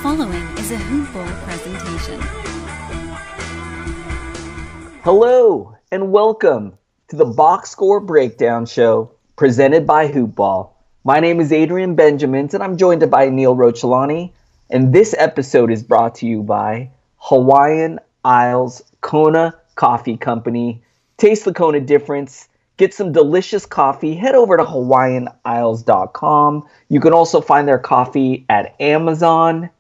following is a Hoop Ball presentation. Hello and welcome to the Box Score Breakdown Show presented by Hoop Ball. My name is Adrian Benjamins and I'm joined by Neil Rochlani. And this episode is brought to you by Hawaiian Isles Kona Coffee Company. Taste the Kona difference. Get some delicious coffee. Head over to hawaiianisles.com. You can also find their coffee at Amazon.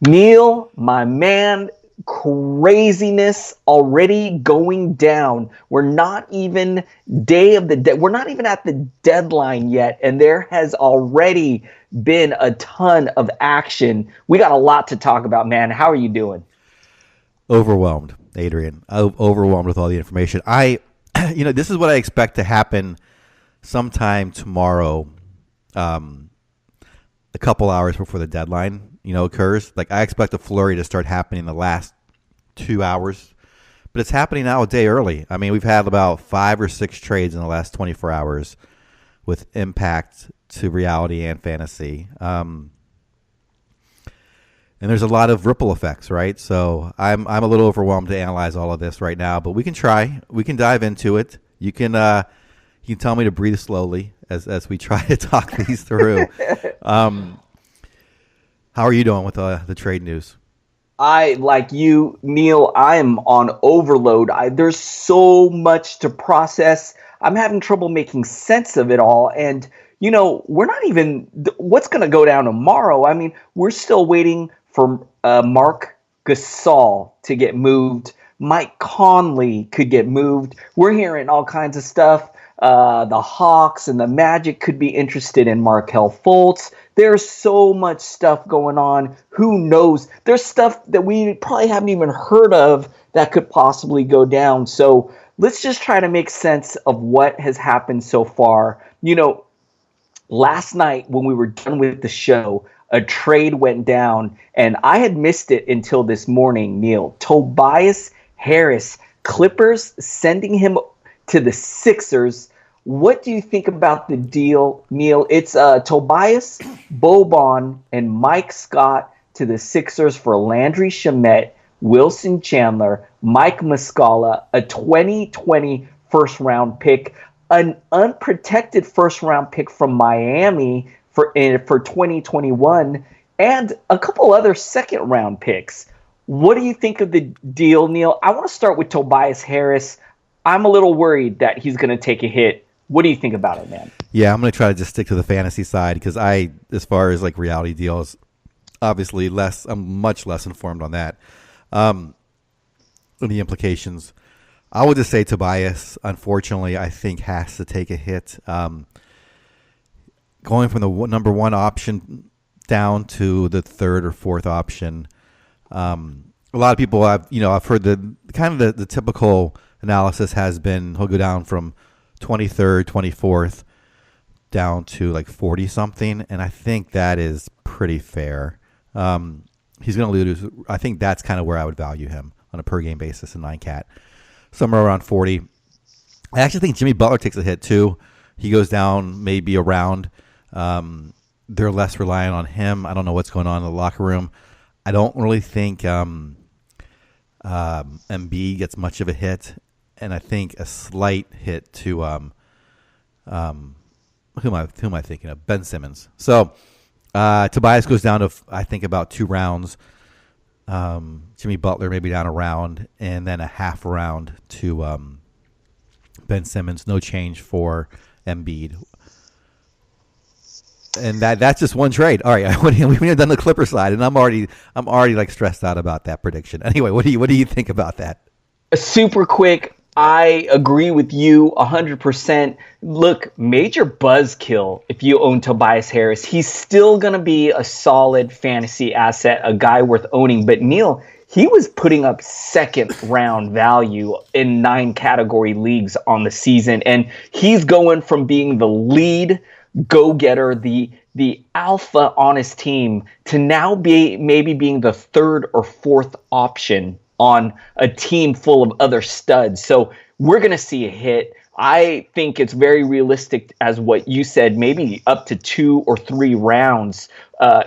Neil, my man, craziness already going down. We're not even we're not even at the deadline yet, and there has already been a ton of action. We got a lot to talk about, man. How are you doing? Overwhelmed, Adrian. Overwhelmed with all the information. This is what I expect to happen sometime tomorrow, a couple hours before the deadline, occurs. Like, I expect a flurry to start happening in the last 2 hours, but it's happening now a day early. I mean, we've had about 5 or 6 trades in the last 24 hours with impact to reality and fantasy. And there's a lot of ripple effects, right? So I'm a little overwhelmed to analyze all of this right now, but we can try. We can dive into it. You can tell me to breathe slowly as we try to talk these through. How are you doing with the trade news? Like you, Neil, I am on overload. There's so much to process. I'm having trouble making sense of it all. And, we're not even what's going to go down tomorrow. I mean, we're still waiting for Marc Gasol to get moved. Mike Conley could get moved. We're hearing all kinds of stuff. The Hawks and the Magic could be interested in Markelle Fultz. There's so much stuff going on. Who knows? There's stuff that we probably haven't even heard of that could possibly go down. So let's just try to make sense of what has happened so far. Last night when we were done with the show, a trade went down, and I had missed it until this morning, Neil. Tobias Harris, Clippers sending him to the Sixers. What do you think about the deal, Neil? It's Tobias, Boban, and Mike Scott to the Sixers for Landry Shamet, Wilson Chandler, Mike Muscala, a 2020 first-round pick, an unprotected first-round pick from Miami for 2021, and a couple other second-round picks. What do you think of the deal, Neil? I want to start with Tobias Harris. I'm a little worried that he's going to take a hit. What do you think about it, man? Yeah, I'm going to try to just stick to the fantasy side because as far as like reality deals, obviously I'm much less informed on that. On the implications, I would just say Tobias, unfortunately, I think has to take a hit. Going from the number one option down to the third or fourth option. A lot of people I've heard the typical analysis has been he'll go down from 23rd, 24th down to like 40 something, and I think that is pretty fair. He's going to lose. I think that's kind of where I would value him on a per game basis in 9-cat, somewhere around 40. I actually think Jimmy Butler takes a hit too. He goes down maybe around. They're less reliant on him. I don't know what's going on in the locker room. I don't really think Embiid gets much of a hit, and I think a slight hit to who am I thinking of? Ben Simmons. So Tobias goes down to I think about 2 rounds. Jimmy Butler maybe down a round, and then a half round to Ben Simmons. No change for Embiid. And that's just one trade. All right, we have done the Clipper side, and I'm already like stressed out about that prediction. Anyway, what do you think about that? Super quick. I agree with you 100%. Look, major buzzkill if you own Tobias Harris. He's still going to be a solid fantasy asset, a guy worth owning. But Neil, he was putting up second round value in 9 category leagues on the season, and he's going from being the lead go-getter, the alpha on his team, to now maybe being the third or fourth option on a team full of other studs. So we're going to see a hit. I think it's very realistic, as what you said, maybe up to 2 or 3 rounds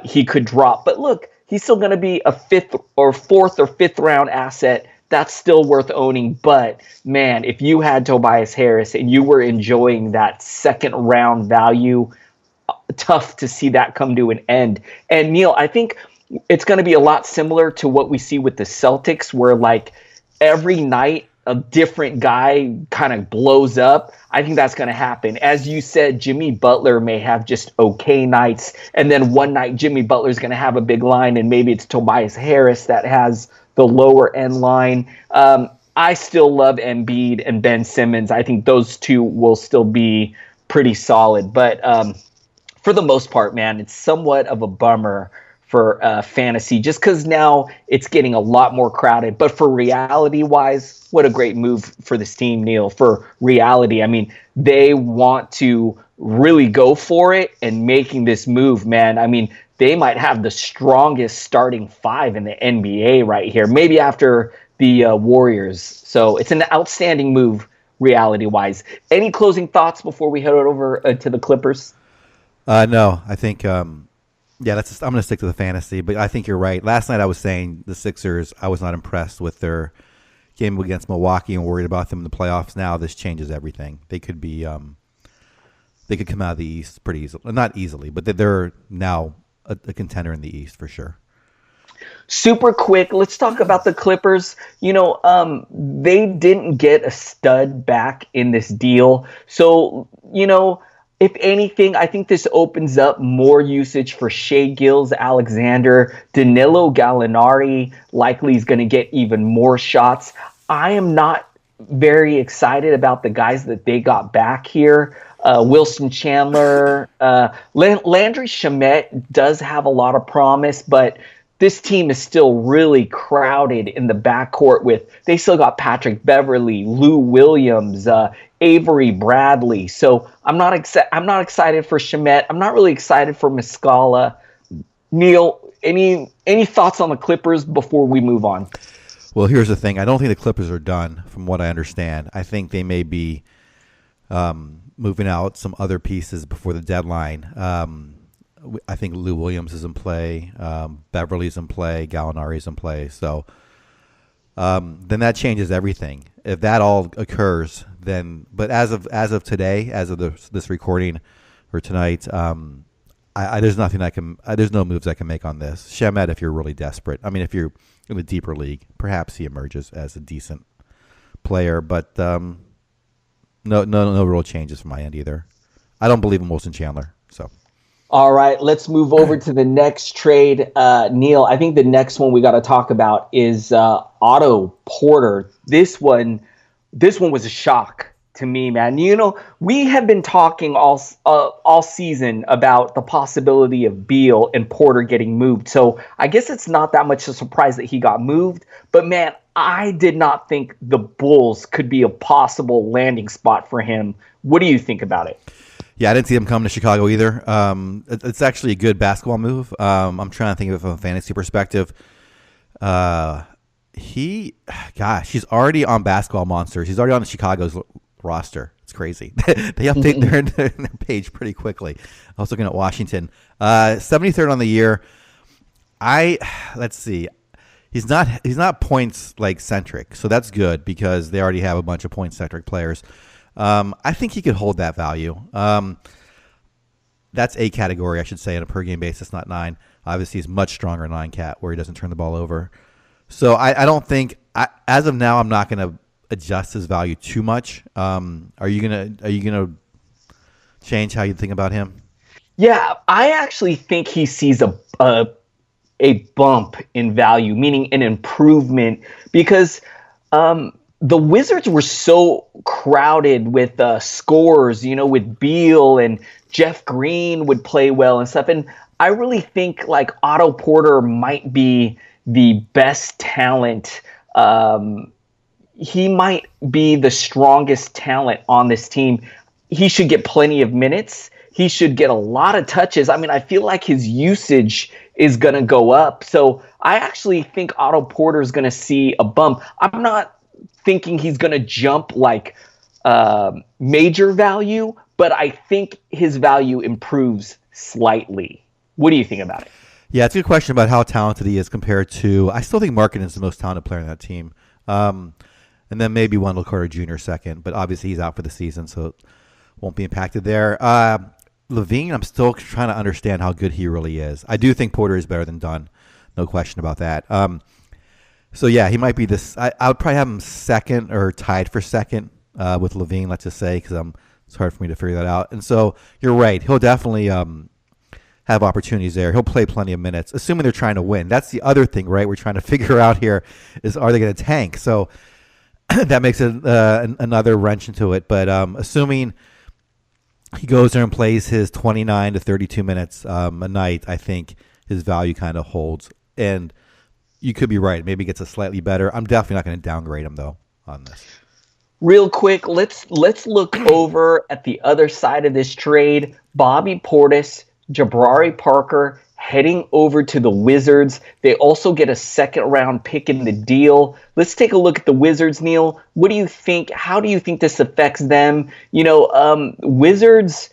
he could drop. But look, he's still going to be a fourth or fifth round asset. That's still worth owning. But man, if you had Tobias Harris and you were enjoying that second round value, tough to see that come to an end. And Neil, I think it's going to be a lot similar to what we see with the Celtics, where like every night a different guy kind of blows up. I think that's going to happen. As you said, Jimmy Butler may have just okay nights, and then one night Jimmy Butler's going to have a big line, and maybe it's Tobias Harris that has the lower end line. I still love Embiid and Ben Simmons. I think those two will still be pretty solid. But for the most part, man, it's somewhat of a bummer for fantasy, just because now it's getting a lot more crowded. But for reality-wise, what a great move for this team, Neil. For reality, I mean, they want to really go for it, and making this move, man, I mean, they might have the strongest starting five in the NBA right here, maybe after the Warriors. So it's an outstanding move, reality-wise. Any closing thoughts before we head over to the Clippers? No, I think... Yeah, I'm going to stick to the fantasy, but I think you're right. Last night I was saying the Sixers, I was not impressed with their game against Milwaukee and worried about them in the playoffs. Now this changes everything. They could be, they could come out of the East pretty easily. Not easily, but they're now a contender in the East for sure. Super quick, let's talk about the Clippers. You know, they didn't get a stud back in this deal. So, you know, if anything, I think this opens up more usage for Shai Gilgeous-Alexander. Danilo Gallinari likely is going to get even more shots. I am not very excited about the guys that they got back here. Wilson Chandler, Landry Shamet does have a lot of promise, but this team is still really crowded in the backcourt they still got Patrick Beverley, Lou Williams, Avery Bradley. So I'm not excited for Shamet. I'm not really excited for Muscala. Neil, any thoughts on the Clippers before we move on? Well, here's the thing. I don't think the Clippers are done, from what I understand. I think they may be moving out some other pieces before the deadline. I think Lou Williams is in play, Beverly's in play, Gallinari's in play. So then that changes everything. If that all occurs, then. But as of today, as of this recording or tonight, there's nothing I can. There's no moves I can make on this. Shamet, if you're really desperate. I mean, if you're in a deeper league, perhaps he emerges as a decent player. But no real changes from my end either. I don't believe in Wilson Chandler. So. All right, let's move over to the next trade. Neil, I think the next one we got to talk about is Otto Porter. This one was a shock to me, man. You know, we have been talking all season about the possibility of Beal and Porter getting moved. So I guess it's not that much a surprise that he got moved. But, man, I did not think the Bulls could be a possible landing spot for him. What do you think about it? Yeah, I didn't see him coming to Chicago either. It's actually a good basketball move. I'm trying to think of it from a fantasy perspective. He's already on Basketball Monsters. He's already on Chicago's roster. It's crazy. They update their page pretty quickly. I was looking at Washington. 73rd on the year. Let's see. He's not points like centric, so that's good because they already have a bunch of point centric players. I think he could hold that value. That's a category, I should say, on a per game basis, not 9. Obviously, he's much stronger in 9 cat where he doesn't turn the ball over. So I don't think, as of now, I'm not going to adjust his value too much. Are you gonna change how you think about him? Yeah, I actually think he sees a bump in value, meaning an improvement, because the Wizards were so crowded with scores, you know, with Beal and Jeff Green would play well and stuff. And I really think like Otto Porter might be the best talent. He might be the strongest talent on this team. He should get plenty of minutes. He should get a lot of touches. I mean, I feel like his usage is going to go up. So I actually think Otto Porter is going to see a bump. I'm not thinking he's going to jump like major value, but I think his value improves slightly. What do you think about it? Yeah, it's a good question about how talented he is compared to. I still think Markkanen's the most talented player on that team, and then maybe Wendell Carter Jr. second. But obviously he's out for the season, so won't be impacted there. Levine, I'm still trying to understand how good he really is. I do think Porter is better than Dunn, no question about that. So yeah, he might be this. I would probably have him second or tied for second with Levine. Let's just say because it's hard for me to figure that out. And so you're right. He'll definitely have opportunities there. He'll play plenty of minutes, assuming they're trying to win. That's the other thing, right? We're trying to figure out here is are they going to tank? So that makes it another wrench into it. But assuming he goes there and plays his 29 to 32 minutes a night, I think his value kind of holds. And you could be right. Maybe gets a slightly better. I'm definitely not going to downgrade him, though, on this. Real quick, let's look over at the other side of this trade. Bobby Portis, Jabari Parker heading over to the Wizards. They also get a second-round pick in the deal. Let's take a look at the Wizards, Neil. What do you think? How do you think this affects them? Wizards,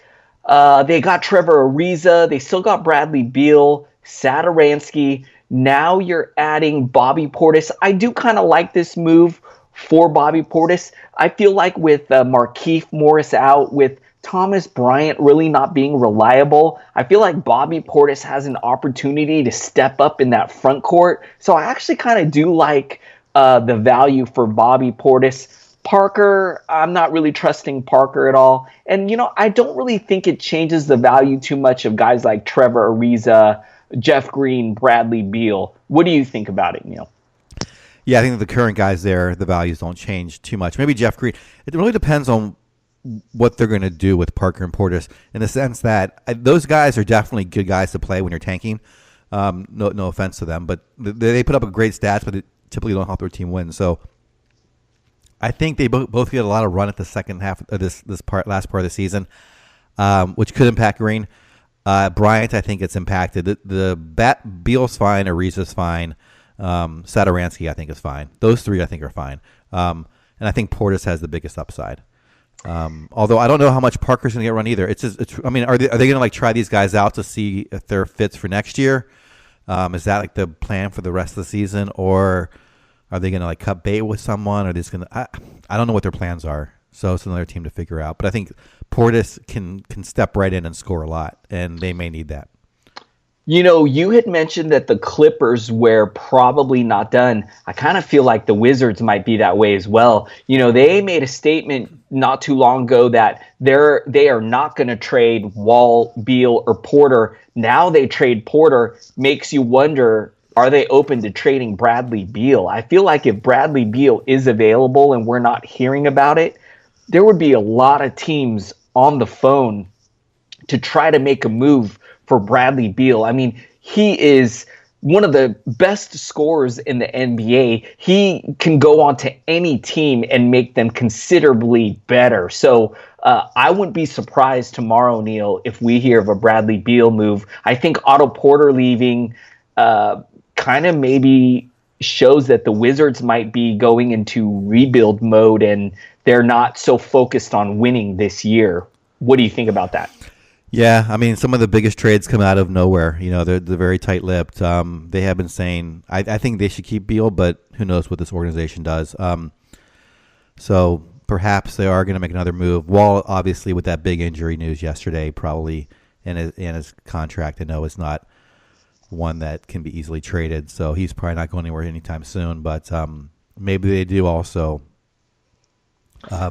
they got Trevor Ariza. They still got Bradley Beal, Satoransky. Now you're adding Bobby Portis. I do kind of like this move for Bobby Portis. I feel like with Markieff Morris out, with Thomas Bryant really not being reliable, I feel like Bobby Portis has an opportunity to step up in that front court. So I actually kind of do like the value for Bobby Portis. Parker, I'm not really trusting Parker at all. And, I don't really think it changes the value too much of guys like Trevor Ariza, Jeff Green, Bradley Beal. What do you think about it, Neil? Yeah, I think the current guys there, the values don't change too much. Maybe Jeff Green. It really depends on what they're going to do with Parker and Portis, in the sense that those guys are definitely good guys to play when you're tanking. No offense to them, but they put up a great stats, but they typically don't help their team win. So I think they both get a lot of run at the second half of this last part of the season, which could impact Green. Bryant, I think it's impacted. Beal's fine, Ariza's fine, Satoransky, I think, is fine. Those three, I think, are fine. And I think Portis has the biggest upside. Although I don't know how much Parker's going to get run either. Are they going to try these guys out to see if they're fits for next year? Is that the plan for the rest of the season, or are they going to cut bait with someone? Or are they just going to? I don't know what their plans are. So it's another team to figure out. But I think Portis can step right in and score a lot, and they may need that. You had mentioned that the Clippers were probably not done. I kind of feel like the Wizards might be that way as well. They made a statement not too long ago that they are not going to trade Wall, Beal, or Porter. Now they trade Porter. Makes you wonder, are they open to trading Bradley Beal? I feel like if Bradley Beal is available and we're not hearing about it, there would be a lot of teams on the phone to try to make a move for Bradley Beal. I mean, he is one of the best scorers in the NBA. He can go on to any team and make them considerably better. So I wouldn't be surprised tomorrow, Neil, if we hear of a Bradley Beal move. I think Otto Porter leaving kind of maybe shows that the Wizards might be going into rebuild mode and they're not so focused on winning this year. What do you think about that? Yeah, I mean, some of the biggest trades come out of nowhere. They're very tight-lipped. They have been saying, I think they should keep Beal, but who knows what this organization does. So perhaps they are going to make another move. Wall, obviously, with that big injury news yesterday, probably in his contract, I know is not one that can be easily traded. So he's probably not going anywhere anytime soon. But maybe they do also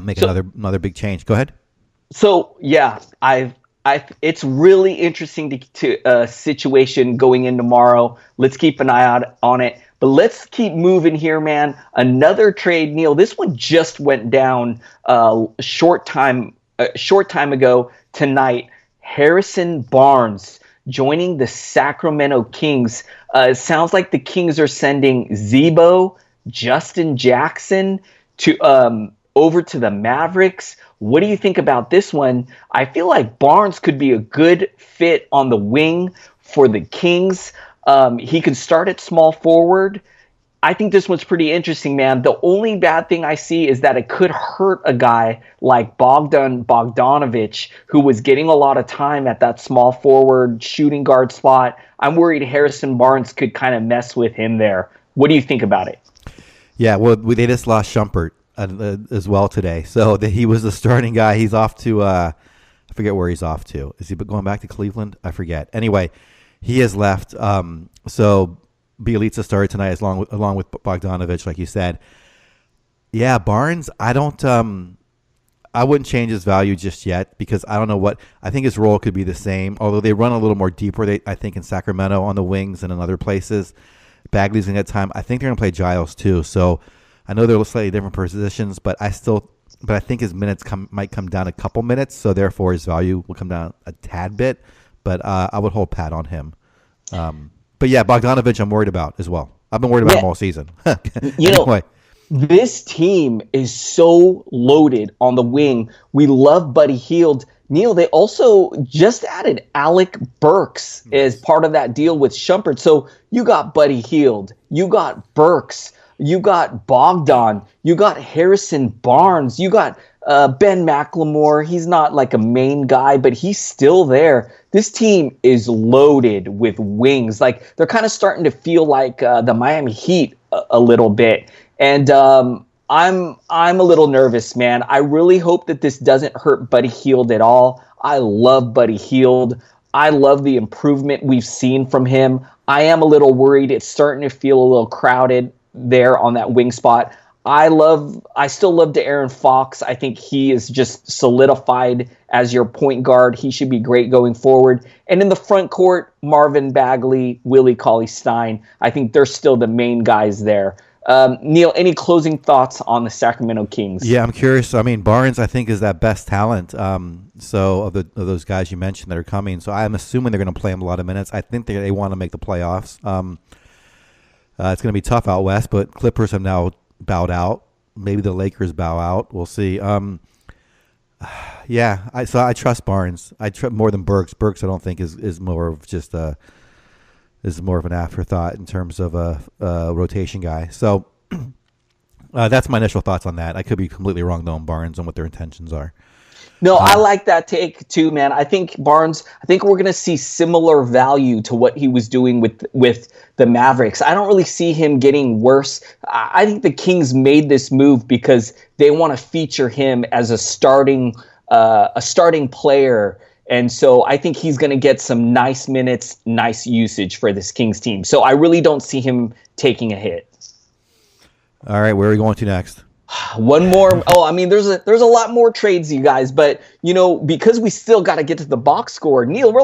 make another big change. Go ahead. So, yeah, it's really interesting to situation going in tomorrow. Let's keep an eye out on it. But let's keep moving here, man. Another trade, Neil. This one just went down a short time ago tonight. Harrison Barnes joining the Sacramento Kings. It sounds like the Kings are sending Zebo, Justin Jackson to over to the Mavericks. What do you think about this one? I feel like Barnes could be a good fit on the wing for the Kings. He could start at small forward. I think this one's pretty interesting, man. The only bad thing I see is that it could hurt a guy like Bogdanovic, who was getting a lot of time at that small forward shooting guard spot. I'm worried Harrison Barnes could kind of mess with him there. What do you think about it? Yeah, well, they just lost Shumpert as well today. So he was the starting guy. He's off to, I forget where he's off to. Is he going back to Cleveland? I forget. Anyway, he has left. So Bielitsa started tonight along with Bogdanovic, like you said. Yeah, Barnes, I wouldn't change his value just yet because I don't know what – I think his role could be the same, although they run a little more deeper, I think, in Sacramento on the wings and in other places. Bagley's going to get time. I think they're going to play Giles too. So I know they're slightly different positions, but I think his minutes might come down a couple minutes, so therefore his value will come down a tad bit. But I would hold pat on him. But yeah, Bogdanovic I'm worried about as well. I've been worried about him all season. Anyway. This team is so loaded on the wing. We love Buddy Hield. Neil, they also just added Alec Burks as part of that deal with Shumpert. So you got Buddy Hield, you got Burks, you got Bogdan, you got Harrison Barnes, you got Ben McLemore. He's not like a main guy, but he's still there. This team is loaded with wings. Like they're kind of starting to feel like the Miami Heat a little bit. And I'm a little nervous, man. I really hope that this doesn't hurt Buddy Hield at all. I love Buddy Hield. I love the improvement we've seen from him. I am a little worried. It's starting to feel a little crowded there on that wing spot. I still love De'Aaron Fox. I think he is just solidified as your point guard. He should be great going forward. And in the front court, Marvin Bagley, Willie Cauley-Stein. I think they're still the main guys there. Neil, any closing thoughts on the Sacramento Kings? Yeah, I'm curious. I mean, Barnes, I think, is that best talent. So of those guys you mentioned that are coming. So I'm assuming they're going to play him a lot of minutes. I think they want to make the playoffs. It's going to be tough out west, but Clippers have now bowed out. Maybe the Lakers bow out. We'll see. Yeah, I trust Barnes. I trust more than Burks. Burks, I don't think is more of just a. Is more of an afterthought in terms of a rotation guy. So that's my initial thoughts on that. I could be completely wrong, though, on Barnes and what their intentions are. No, I like that take, too, man. I think Barnes, we're going to see similar value to what he was doing with the Mavericks. I don't really see him getting worse. I think the Kings made this move because they want to feature him as a starting player. And so I think he's going to get some nice minutes, nice usage for this Kings team. So I really don't see him taking a hit. All right, where are we going to next? One more. Oh, I mean, there's a lot more trades, you guys, but because we still got to get to the box score. Neil, we're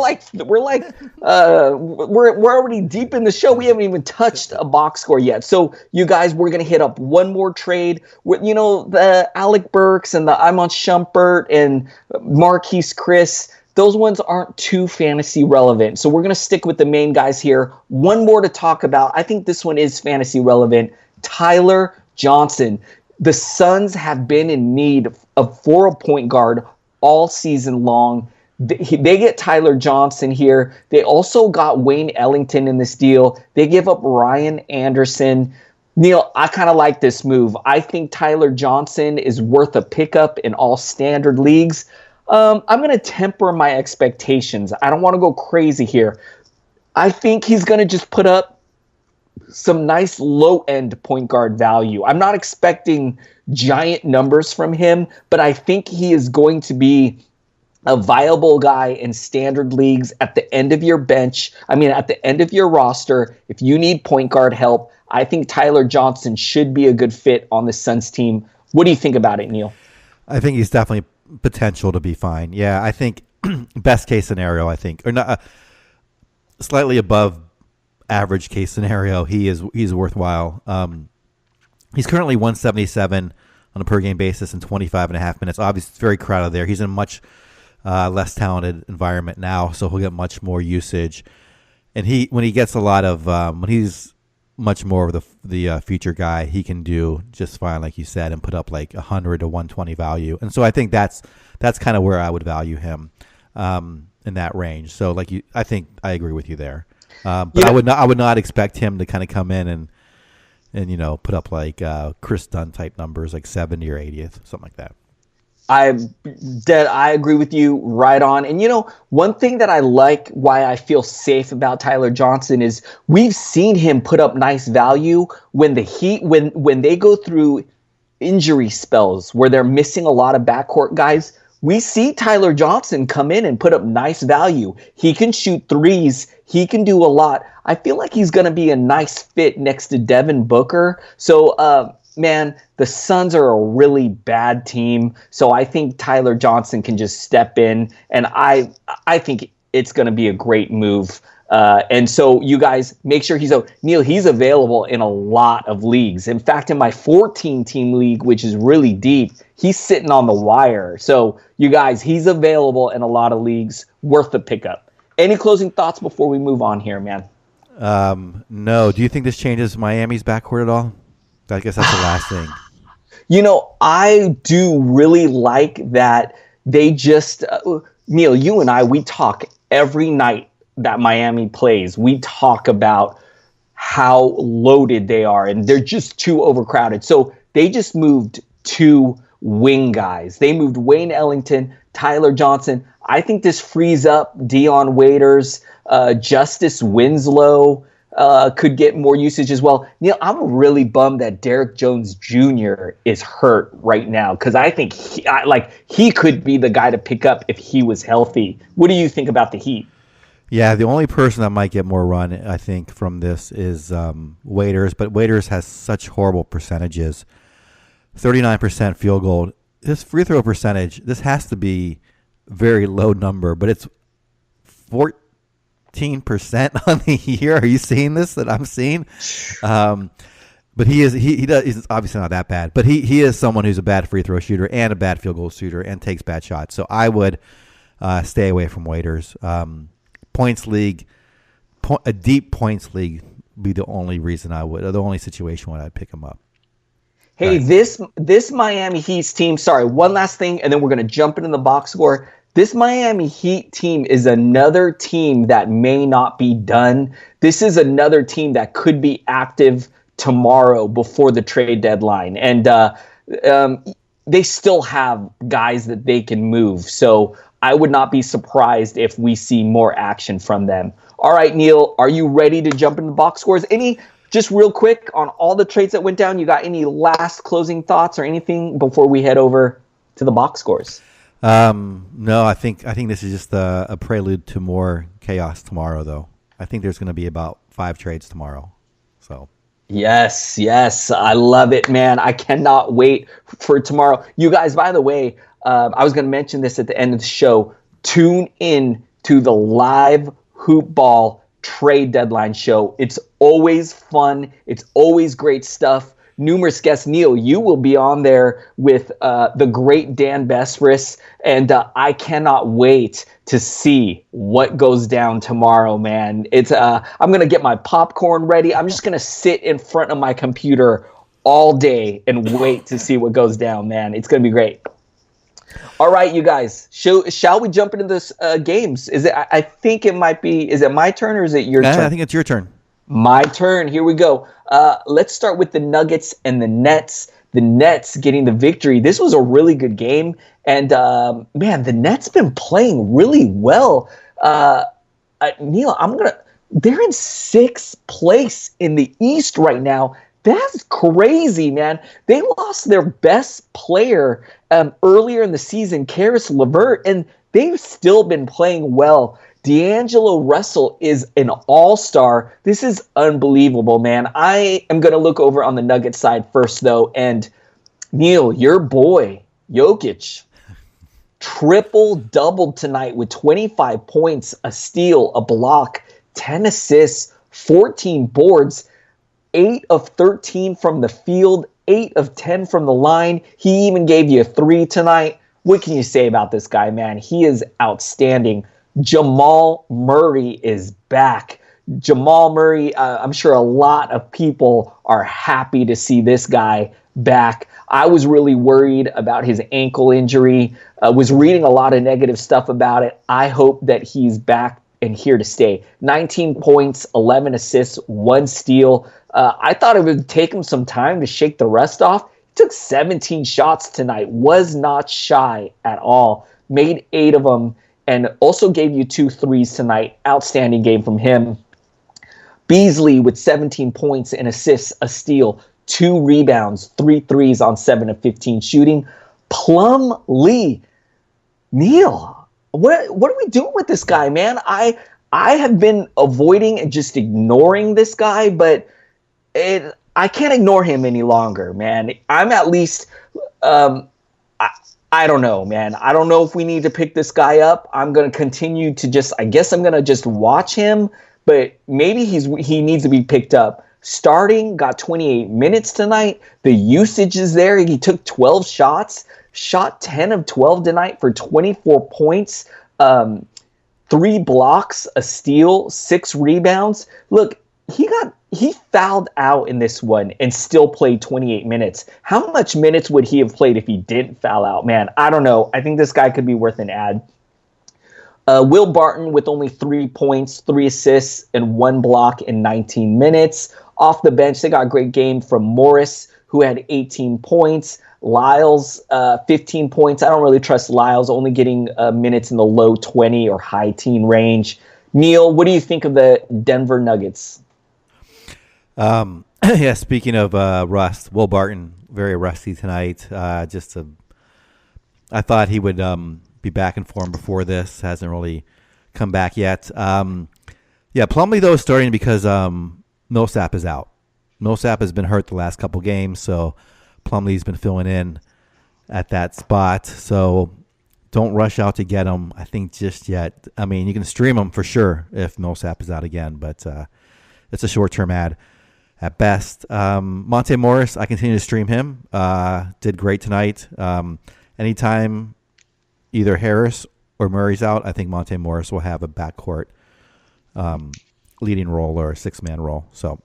already deep in the show. We haven't even touched a box score yet. So you guys, we're gonna hit up one more trade. The Alec Burks and the Iman Shumpert and Marquise Chris. Those ones aren't too fantasy relevant. So we're going to stick with the main guys here. One more to talk about. I think this one is fantasy relevant. Tyler Johnson. The Suns have been in need for a point guard all season long. They get Tyler Johnson here. They also got Wayne Ellington in this deal. They give up Ryan Anderson. Neil, I kind of like this move. I think Tyler Johnson is worth a pickup in all standard leagues. I'm going to temper my expectations. I don't want to go crazy here. I think he's going to just put up some nice low-end point guard value. I'm not expecting giant numbers from him, but I think he is going to be a viable guy in standard leagues at the end of your bench. At the end of your roster, if you need point guard help, I think Tyler Johnson should be a good fit on the Suns team. What do you think about it, Neil? I think he's definitely potential to be fine. Yeah, I think best case scenario, or not slightly above average case scenario, he's worthwhile. He's currently 177 on a per game basis in 25.5 minutes. Obviously, it's very crowded there. He's in a much less talented environment now, so he'll get much more usage. And when he gets a lot of when he's much more of the feature guy, he can do just fine, like you said, and put up like 100 to 120 value. And so I think that's kind of where I would value him in that range. So I think I agree with you there. But I would not expect him to kind of come in and put up like Chris Dunn type numbers, like 70 or 80th, something like that. I agree with you right on. And one thing that I like, why I feel safe about Tyler Johnson, is we've seen him put up nice value when the Heat, when they go through injury spells where they're missing a lot of backcourt guys. We see Tyler Johnson come in and put up nice value. He can shoot threes. He can do a lot. I feel like he's going to be a nice fit next to Devin Booker. So, man, the Suns are a really bad team. So I think Tyler Johnson can just step in, and I think it's going to be a great move. And so you guys make sure he's available in a lot of leagues. In fact, in my 14-team league, which is really deep, he's sitting on the wire. So you guys, he's available in a lot of leagues, worth the pickup. Any closing thoughts before we move on here, man? No. Do you think this changes Miami's backcourt at all? I guess that's the last thing. I do really like that they just, Neil, you and I, we talk every night that Miami plays. We talk about how loaded they are, and they're just too overcrowded. So they just moved 2 wing guys. They moved Wayne Ellington, Tyler Johnson. I think this frees up Dion Waiters, Justice Winslow, could get more usage as well. Neil, I'm really bummed that Derek Jones Jr. is hurt right now, because I think he could be the guy to pick up if he was healthy. What do you think about the Heat? Yeah, the only person that might get more run, I think, from this is Waiters, but Waiters has such horrible percentages. 39% field goal. This free throw percentage, this has to be a very low number, but it's 14% on the year. Are you seeing this that I'm seeing? But he's obviously not that bad, but he is someone who's a bad free throw shooter and a bad field goal shooter and takes bad shots. So I would stay away from Waiters. Points league, a deep points league would be the only reason I would, or the only situation when I'd pick him up. Hey, this Miami Heat team, sorry, one last thing, and then we're going to jump into the box score. This Miami Heat team is another team that may not be done. This is another team that could be active tomorrow before the trade deadline. And they still have guys that they can move. So I would not be surprised if we see more action from them. All right, Neil, are you ready to jump into the box scores? Just real quick on all the trades that went down, you got any last closing thoughts or anything before we head over to the box scores? No, I think this is just a prelude to more chaos tomorrow, though. I think there's going to be about 5 trades tomorrow. So. Yes, I love it, man. I cannot wait for tomorrow. You guys, by the way, I was going to mention this at the end of the show. Tune in to the live Hoop Ball trade deadline show. It's always fun. It's always great stuff. Numerous guests. Neil, you will be on there with the great Dan Besbris, and I cannot wait to see what goes down tomorrow, man. It's I'm going to get my popcorn ready. I'm just going to sit in front of my computer all day and wait to see what goes down, man. It's going to be great. All right, you guys, shall we jump into this games? I think it might be, is it my turn or is it your turn? I think it's your turn. My turn. Here we go. Let's start with the Nuggets and the Nets. The Nets getting the victory. This was a really good game. And, man, the Nets been playing really well. Neil, they're in 6th place in the East right now. That's crazy, man. They lost their best player earlier in the season, Karis LeVert, and they've still been playing well. D'Angelo Russell is an all-star. This is unbelievable, man. I am going to look over on the Nuggets side first, though. And, Neil, your boy, Jokic, triple-doubled tonight with 25 points, a steal, a block, 10 assists, 14 boards, 8 of 13 from the field, 8 of 10 from the line. He even gave you a 3 tonight. What can you say about this guy, man? He is outstanding. Jamal Murray is back. Jamal Murray, I'm sure a lot of people are happy to see this guy back. I was really worried about his ankle injury. Was reading a lot of negative stuff about it. I hope that he's back and here to stay. 19 points, 11 assists, 1 steal. I thought it would take him some time to shake the rust off. He took 17 shots tonight, was not shy at all, made 8 of them, and also gave you 2 threes tonight. Outstanding game from him. Beasley with 17 points and assists, a steal, 2 rebounds, 3 threes on 7 of 15 shooting. Plum Lee, Neil, what are we doing with this guy, man? I have been avoiding and just ignoring this guy, but I can't ignore him any longer, man. I'm at least I don't know, man. I don't know if we need to pick this guy up. I'm going to continue to I guess I'm going to just watch him, but maybe he needs to be picked up. Starting, got 28 minutes tonight. The usage is there. He took 12 shots, shot 10 of 12 tonight for 24 points, 3 blocks, a steal, 6 rebounds. Look, he fouled out in this one and still played 28 minutes. How much minutes would he have played if he didn't foul out? Man, I don't know. I think this guy could be worth an ad. Will Barton with only 3 points, 3 assists, and 1 block in 19 minutes. Off the bench, they got a great game from Morris, who had 18 points. Lyles, 15 points. I don't really trust Lyles, only getting minutes in the low 20 or high teen range. Neil, what do you think of the Denver Nuggets? Yeah, speaking of rust, Will Barton, very rusty tonight. I thought he would be back in form before this. Hasn't really come back yet. Yeah, Plumlee, though, is starting because Millsap is out. Millsap has been hurt the last couple games, so Plumlee's been filling in at that spot. So don't rush out to get him, I think, just yet. I mean, you can stream him for sure if Millsap is out again, but it's a short-term ad at best. Monte Morris, I continue to stream him. Did great tonight. Anytime either Harris or Murray's out, I think Monte Morris will have a backcourt leading role or a 6-man role. So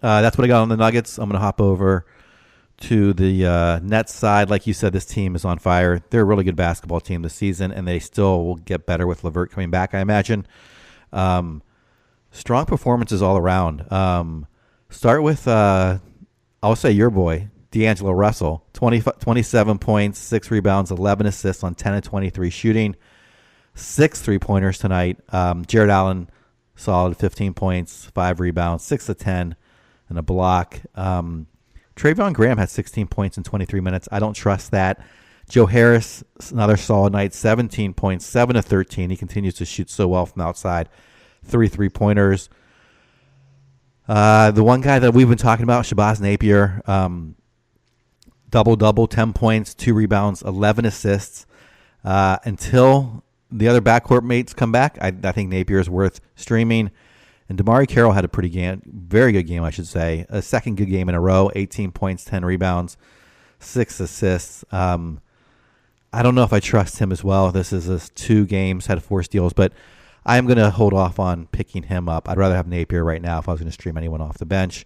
that's what I got on the Nuggets. I'm going to hop over to the Nets side. Like you said, this team is on fire. They're a really good basketball team this season, and they still will get better with LeVert coming back, I imagine. Strong performances all around. Start with, I'll say your boy, D'Angelo Russell. 27 points, 6 rebounds, 11 assists on 10 of 23 shooting. 6 3-pointers tonight. Jared Allen, solid 15 points, 5 rebounds, 6 of 10, and a block. Travion Graham had 16 points in 23 minutes. I don't trust that. Joe Harris, another solid night, 17 points, 7 of 13. He continues to shoot so well from outside. 3 3-pointers. The one guy that we've been talking about, Shabazz Napier, double-double, 10 points, 2 rebounds, 11 assists. Until the other backcourt mates come back, I think Napier is worth streaming. And Damari Carroll had a very good game, I should say. A second good game in a row, 18 points, 10 rebounds, 6 assists. I don't know if I trust him as well. This is 2 games, had 4 steals, but I'm going to hold off on picking him up. I'd rather have Napier right now if I was going to stream anyone off the bench.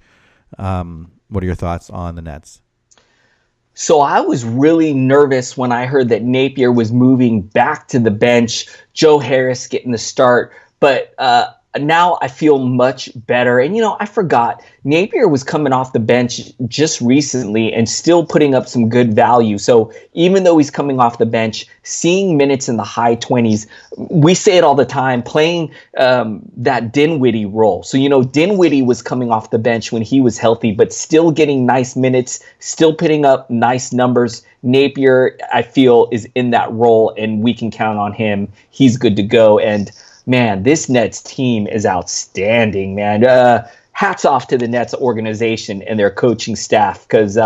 What are your thoughts on the Nets? So I was really nervous when I heard that Napier was moving back to the bench, Joe Harris getting the start. But now I feel much better. And, I forgot Napier was coming off the bench just recently and still putting up some good value. So even though he's coming off the bench, seeing minutes in the high 20s, we say it all the time, playing that Dinwiddie role. So, Dinwiddie was coming off the bench when he was healthy, but still getting nice minutes, still putting up nice numbers. Napier, I feel, is in that role, and we can count on him. He's good to go. And man, this Nets team is outstanding, man. Hats off to the Nets organization and their coaching staff, because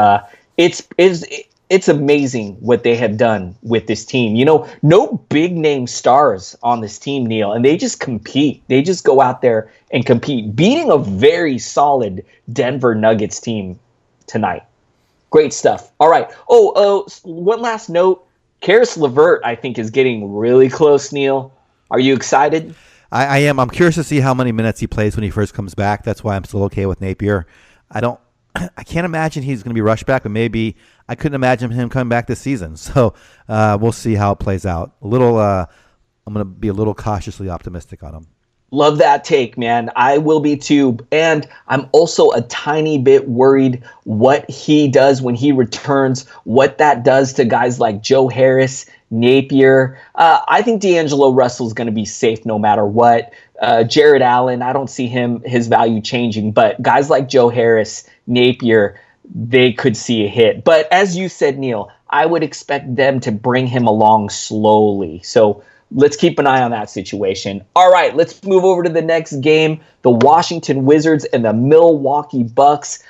it's amazing what they have done with this team. No big name stars on this team, Neil, and they just compete. They just go out there and compete, beating a very solid Denver Nuggets team tonight. Great stuff. All right. One last note. Karis LeVert, I think, is getting really close, Neil. Are you excited? I am. I'm curious to see how many minutes he plays when he first comes back. That's why I'm still okay with Napier. I can't imagine he's going to be rushed back, but maybe I couldn't imagine him coming back this season. So we'll see how it plays out. I'm going to be a little cautiously optimistic on him. Love that take, man. I will be too. And I'm also a tiny bit worried what he does when he returns, what that does to guys like Joe Harris, Napier. I think D'Angelo Russell's going to be safe no matter what. Jared Allen, I don't see his value changing. But guys like Joe Harris, Napier, they could see a hit. But as you said, Neil, I would expect them to bring him along slowly. So let's keep an eye on that situation. All right, let's move over to the next game. The Washington Wizards and the Milwaukee Bucks.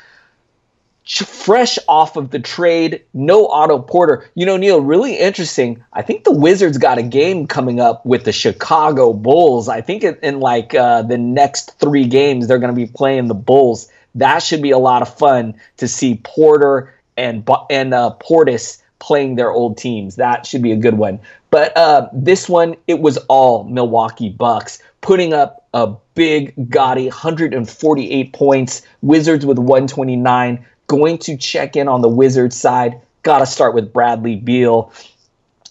Fresh off of the trade, no Otto Porter. You know, Neil, really interesting. I think the Wizards got a game coming up with the Chicago Bulls. I think in the next 3 games, they're going to be playing the Bulls. That should be a lot of fun to see Porter and Portis playing their old teams. That should be a good one. But this one, it was all Milwaukee Bucks putting up a big, gaudy 148 points. Wizards with 129. Going to check in on the Wizards side. Got to start with Bradley Beal.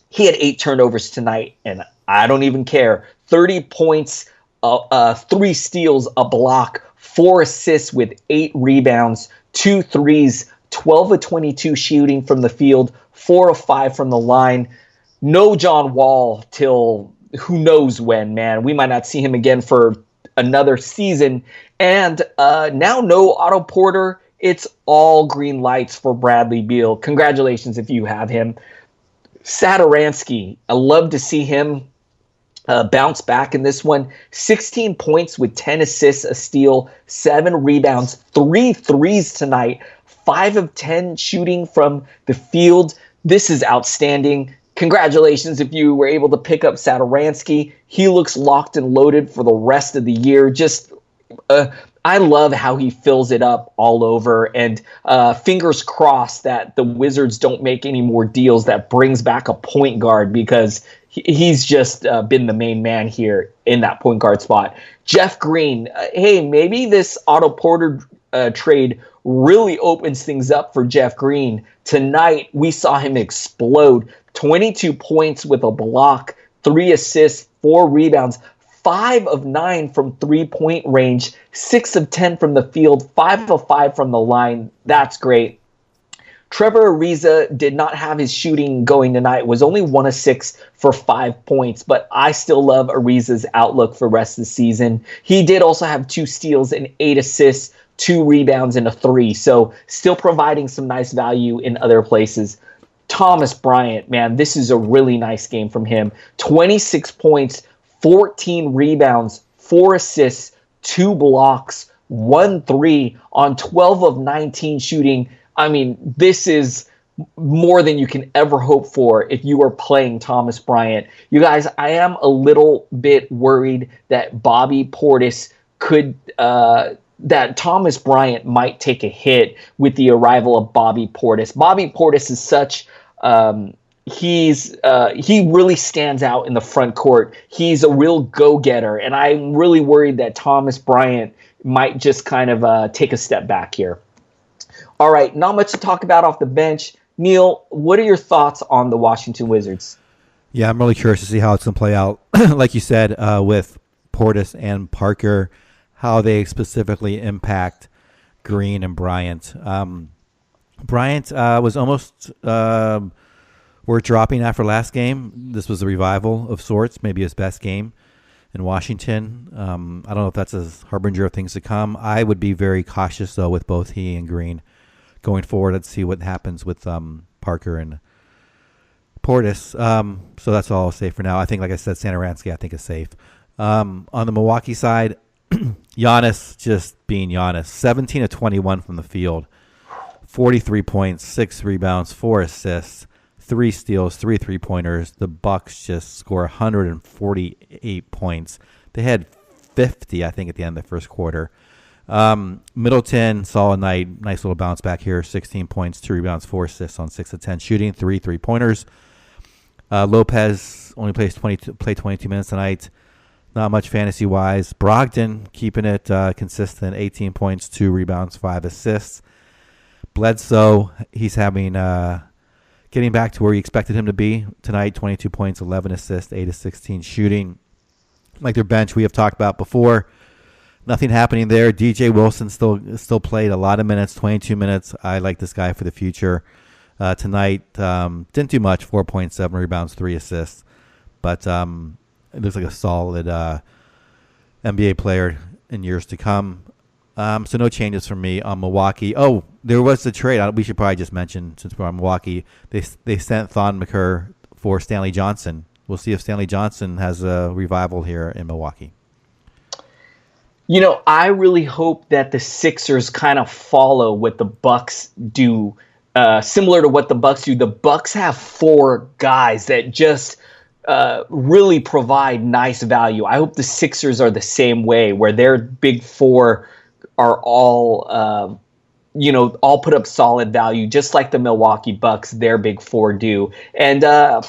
He had 8 turnovers tonight, and I don't even care. 30 points, 3 steals, a block, 4 assists with 8 rebounds, 2 threes, 12 of 22 shooting from the field, 4 of 5 from the line. No John Wall till who knows when, man. We might not see him again for another season. And now no Otto Porter. It's all green lights for Bradley Beal. Congratulations if you have him. Satoransky, I love to see him bounce back in this one. 16 points with 10 assists, a steal, 7 rebounds, 3 threes tonight, 5 of 10 shooting from the field. This is outstanding. Congratulations if you were able to pick up Satoransky. He looks locked and loaded for the rest of the year. Just I love how he fills it up all over, and fingers crossed that the Wizards don't make any more deals that brings back a point guard, because he's just been the main man here in that point guard spot. Jeff Green, hey, maybe this Otto Porter trade really opens things up for Jeff Green. Tonight, we saw him explode. 22 points with a block, 3 assists, 4 rebounds, 5 of 9 from 3-point range, 6 of 10 from the field, 5 of 5 from the line. That's great. Trevor Ariza did not have his shooting going tonight, was only 1 of 6 for 5 points, but I still love Ariza's outlook for the rest of the season. He did also have 2 steals and 8 assists, 2 rebounds, and a 3, so still providing some nice value in other places. Thomas Bryant, man, this is a really nice game from him. 26 points, 14 rebounds, 4 assists, 2 blocks, 1 3 on 12 of 19 shooting. I mean, this is more than you can ever hope for if you are playing Thomas Bryant. You guys, I am a little bit worried that Bobby Portis could that Thomas Bryant might take a hit with the arrival of Bobby Portis. Bobby Portis is such he really stands out in the front court. He's a real go-getter, and I'm really worried that Thomas Bryant might just kind of take a step back here. All right, not much to talk about off the bench. Neil, what are your thoughts on the Washington Wizards? Yeah, I'm really curious to see how it's going to play out. Like you said, with Portis and Parker, how they specifically impact Green and Bryant. Bryant was almost worth dropping after last game. This was a revival of sorts, maybe his best game in Washington. I don't know if that's a harbinger of things to come. I would be very cautious, though, with both he and Green going forward. Let's see what happens with Parker and Portis. So that's all I'll say for now. I think, like I said, Satoransky I think is safe. On the Milwaukee side, Giannis just being Giannis. 17 of 21 from the field. 43 points, 6 rebounds, 4 assists, 3 steals, 3 3-pointers. The Bucks just score 148 points. They had 50, I think, at the end of the first quarter. Middleton saw a nice little bounce back here. 16 points, 2 rebounds, 4 assists on 6 of 10 shooting, 3 3-pointers. Lopez only played 22 minutes tonight. Not much fantasy-wise. Brogdon keeping it consistent. 18 points, 2 rebounds, 5 assists. Bledsoe, he's having getting back to where we expected him to be tonight. 22 points, 11 assists, 8 of 16 shooting. like their bench we have talked about before. Nothing happening there. DJ Wilson still played a lot of minutes, 22 minutes. I like this guy for the future. Tonight, didn't do much, 4.7 rebounds, 3 assists. But it looks like a solid NBA player in years to come. So no changes from me on Milwaukee. Oh, there was the trade. We should probably just mention, since we're on Milwaukee, they sent Thon McCurr for Stanley Johnson. We'll see if Stanley Johnson has a revival here in Milwaukee. I really hope that the Sixers kind of follow what the Bucks do, similar to what the Bucks do. The Bucks have 4 guys that just really provide nice value. I hope the Sixers are the same way, where their big 4 are all put up solid value, just like the Milwaukee Bucks, their big 4 do. And I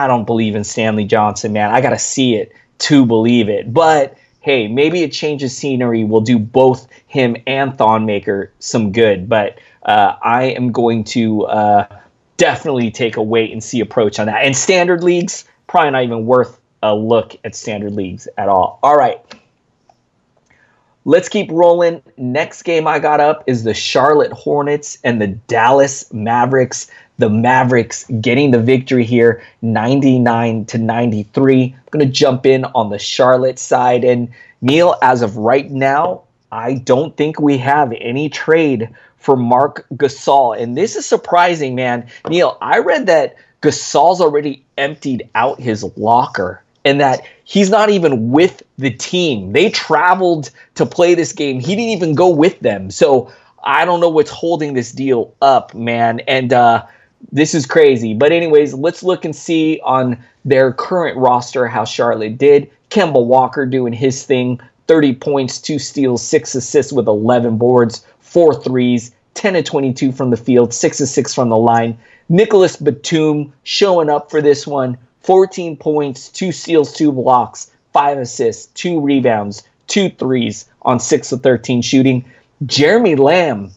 don't believe in Stanley Johnson, man. I got to see it to believe it. But hey, maybe a change of scenery will do both him and Thonmaker some good. But I am going to definitely take a wait and see approach on that. And standard leagues, probably not even worth a look at standard leagues at all. All right. Let's keep rolling. Next game I got up is the Charlotte Hornets and the Dallas Mavericks. The Mavericks getting the victory here, 99-93. I'm going to jump in on the Charlotte side. And Neil, as of right now, I don't think we have any trade for Marc Gasol. And this is surprising, man. Neil, I read that Gasol's already emptied out his locker and that he's not even with the team. They traveled to play this game. He didn't even go with them. So I don't know what's holding this deal up, man. And this is crazy. But anyways, let's look and see on their current roster how Charlotte did. Kemba Walker doing his thing. 30 points, 2 steals, 6 assists with 11 boards, 4 threes, 10 of 22 from the field, 6 of 6 from the line. Nicholas Batum showing up for this one. 14 points, 2 steals, 2 blocks, 5 assists, 2 rebounds, 2 threes on 6 of 13 shooting. Jeremy Lamb,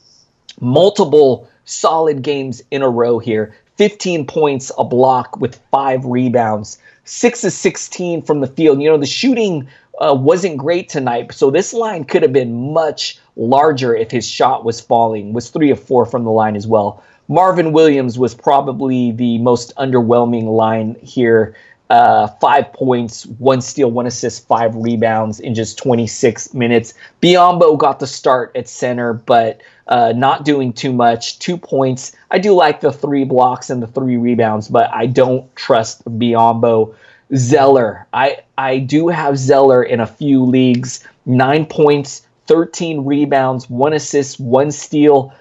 multiple solid games in a row here. 15 points, a block with 5 rebounds, 6 of 16 from the field. The shooting wasn't great tonight, so this line could have been much larger if his shot was falling. Was 3 of 4 from the line as well. Marvin Williams was probably the most underwhelming line here. 5 points, 1 steal, 1 assist, 5 rebounds in just 26 minutes. Biyombo got the start at center, but not doing too much. 2 points. I do like the 3 blocks and the 3 rebounds, but I don't trust Biyombo. Zeller. I do have Zeller in a few leagues. 9 points, 13 rebounds, 1 assist, 1 steal.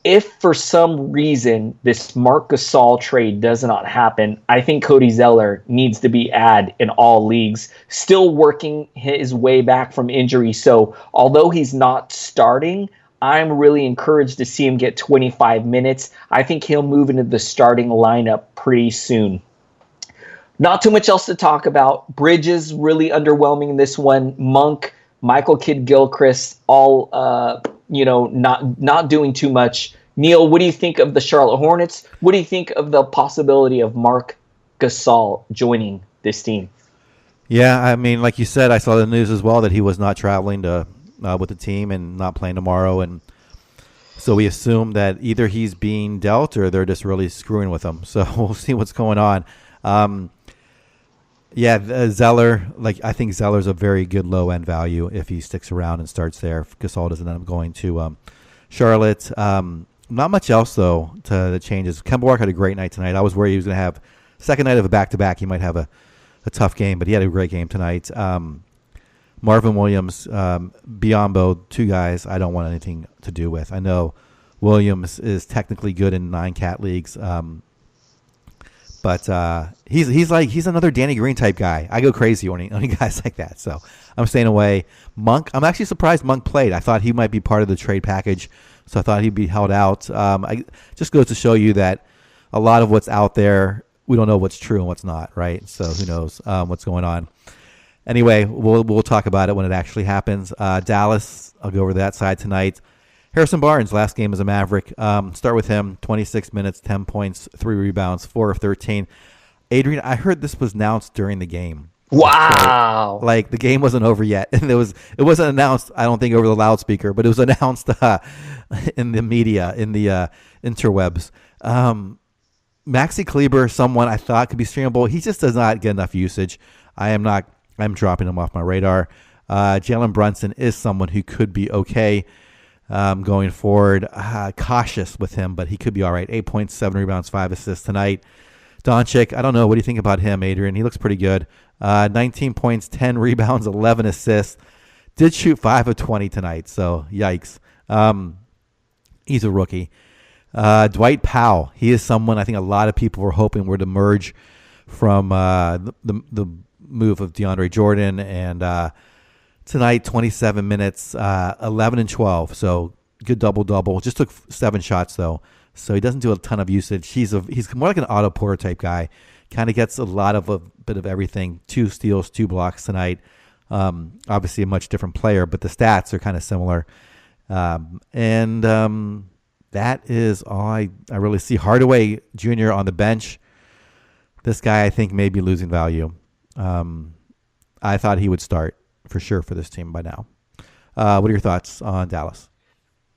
If for some reason this Marc Gasol trade does not happen, I think Cody Zeller needs to be added in all leagues. Still working his way back from injury, so although he's not starting, I'm really encouraged to see him get 25 minutes. I think he'll move into the starting lineup pretty soon. Not too much else to talk about. Bridges really underwhelming in this one. Monk, Michael Kidd-Gilchrist, all not doing too much. Neil, what do you think of the Charlotte Hornets? What do you think of the possibility of Marc Gasol joining this team? Yeah, I mean, like you said, I saw the news as well that he was not traveling with the team and not playing tomorrow, and so we assume that either he's being dealt or they're just really screwing with him. So we'll see what's going on. Zeller, I think Zeller's a very good low-end value if he sticks around and starts there. If Gasol doesn't end up going to Charlotte. Not much else, though, to the changes. Kemba Walker had a great night tonight. I was worried he was going to have second night of a back-to-back. He might have a tough game, but he had a great game tonight. Marvin Williams, Biyombo, 2 guys I don't want anything to do with. I know Williams is technically good in 9-cat leagues, but he's another Danny Green type guy. I go crazy on guys like that, so I'm staying away. Monk, I'm actually surprised Monk played. I thought he might be part of the trade package, so I thought he'd be held out. Just goes to show you that a lot of what's out there, we don't know what's true and what's not, right? So who knows what's going on. Anyway, we'll talk about it when it actually happens. Dallas, I'll go over that side tonight. Harrison Barnes, last game as a Maverick. Start with him, 26 minutes, 10 points, 3 rebounds, 4 of 13. Adrian, I heard this was announced during the game. Wow. Like the game wasn't over yet, and it wasn't announced. I don't think over the loudspeaker, but it was announced in the media, in the interwebs. Maxi Kleber, someone I thought could be streamable. He just does not get enough usage. I'm dropping him off my radar. Jalen Brunson is someone who could be okay going forward. Cautious with him, but he could be all right. 8 points, 7 rebounds, 5 assists tonight. Doncic, I don't know. What do you think about him, Adrian? He looks pretty good. 19 points, 10 rebounds, 11 assists. Did shoot 5 of 20 tonight, so yikes. He's a rookie. Dwight Powell, he is someone I think a lot of people were hoping would emerge from the move of DeAndre Jordan. And tonight, 27 minutes, 11 and 12, so good double-double. Just took 7 shots, though, so he doesn't do a ton of usage. He's more like an Otto Porter type guy. Kind of gets a bit of everything. 2 steals, 2 blocks tonight. Obviously a much different player, but the stats are kind of similar. That is all I really see. Hardaway Jr. on the bench. This guy I think may be losing value. I thought he would start for sure for this team by now. What are your thoughts on Dallas?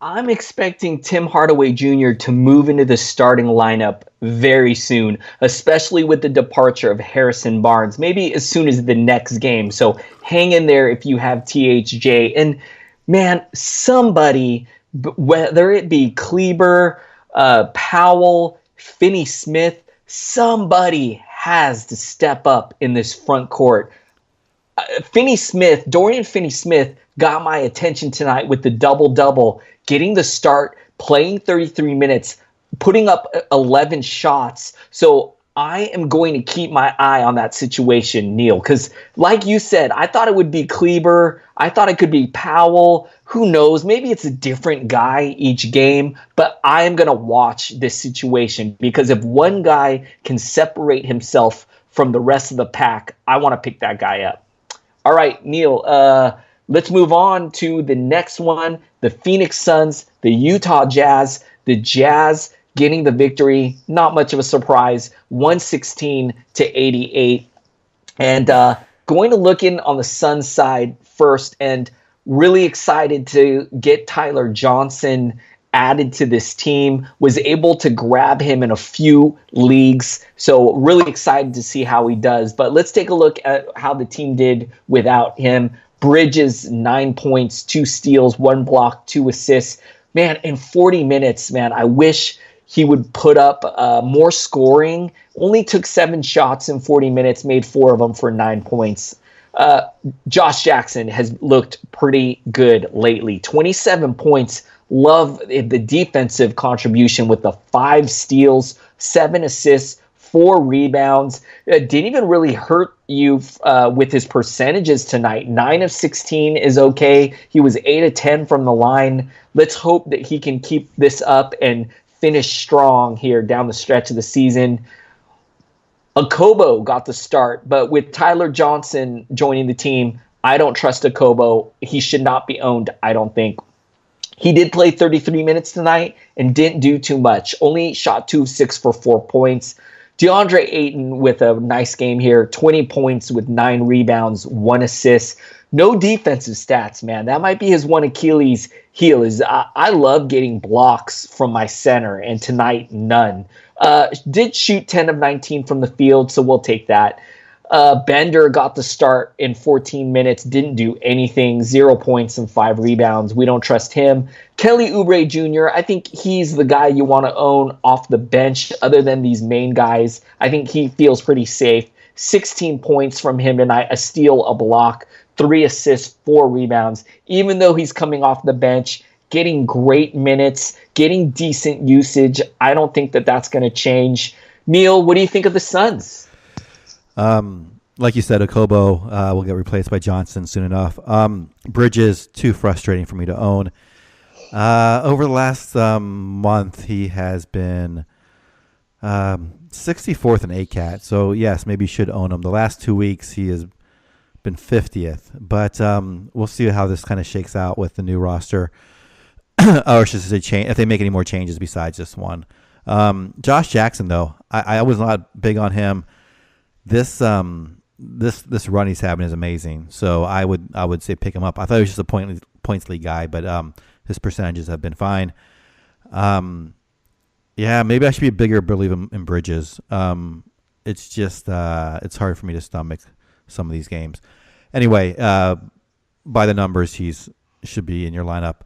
I'm expecting Tim Hardaway Jr. to move into the starting lineup very soon, especially with the departure of Harrison Barnes, maybe as soon as the next game. So hang in there if you have THJ. And man, somebody, whether it be Kleber, Powell, Finney Smith, somebody has to step up in this front court. Dorian Finney-Smith got my attention tonight with the double-double, getting the start, playing 33 minutes, putting up 11 shots. So I am going to keep my eye on that situation, Neil, because like you said, I thought it would be Kleber. I thought it could be Powell. Who knows? Maybe it's a different guy each game, but I am going to watch this situation because if one guy can separate himself from the rest of the pack, I want to pick that guy up. All right, Neil, let's move on to the next one. The Phoenix Suns, the Utah Jazz. The Jazz getting the victory. Not much of a surprise. 116-88. And going to look in on the Suns side first, and really excited to get Tyler Johnson added to this team. Was able to grab him in a few leagues. So really excited to see how he does. But let's take a look at how the team did without him. Bridges, 9 points, 2 steals, 1 block, 2 assists. Man, in 40 minutes, man, I wish he would put up more scoring. Only took 7 shots in 40 minutes, made 4 of them for 9 points. Josh Jackson has looked pretty good lately. 27 points. Love the defensive contribution with the 5 steals, 7 assists, 4 rebounds. Didn't even really hurt you with his percentages tonight. 9 of 16 is okay. He was 8 of 10 from the line. Let's hope that he can keep this up and finish strong here down the stretch of the season. Okobo got the start, but with Tyler Johnson joining the team, I don't trust Okobo. He should not be owned, I don't think. He did play 33 minutes tonight and didn't do too much. Only shot 2 of 6 for 4 points. DeAndre Ayton with a nice game here. 20 points with 9 rebounds, 1 assist. No defensive stats, man. That might be his one Achilles heel. I love getting blocks from my center, and tonight, none. Did shoot 10 of 19 from the field, so we'll take that. Bender got the start in 14 minutes, didn't do anything, 0 points and 5 rebounds. We don't trust him. Kelly Oubre Jr., I think he's the guy you want to own off the bench other than these main guys. I think he feels pretty safe. 16 points from him tonight, a steal, a block, 3 assists, 4 rebounds. Even though he's coming off the bench, getting great minutes, getting decent usage, I don't think that that's going to change. Neil, what do you think of the Suns? Like you said, Okobo will get replaced by Johnson soon enough. Bridges, too frustrating for me to own. Over the last month, he has been 64th in ACAT. So, yes, maybe you should own him. The last 2 weeks, he has been 50th. But we'll see how this kind of shakes out with the new roster. Or should I say if they make any more changes besides this one. Josh Jackson, though, I was not big on him. This this run he's having is amazing. So I would say pick him up. I thought he was just a points league guy, but his percentages have been fine. Yeah, maybe I should be a bigger believer in Bridges. It's just it's hard for me to stomach some of these games. Anyway, by the numbers, should be in your lineup.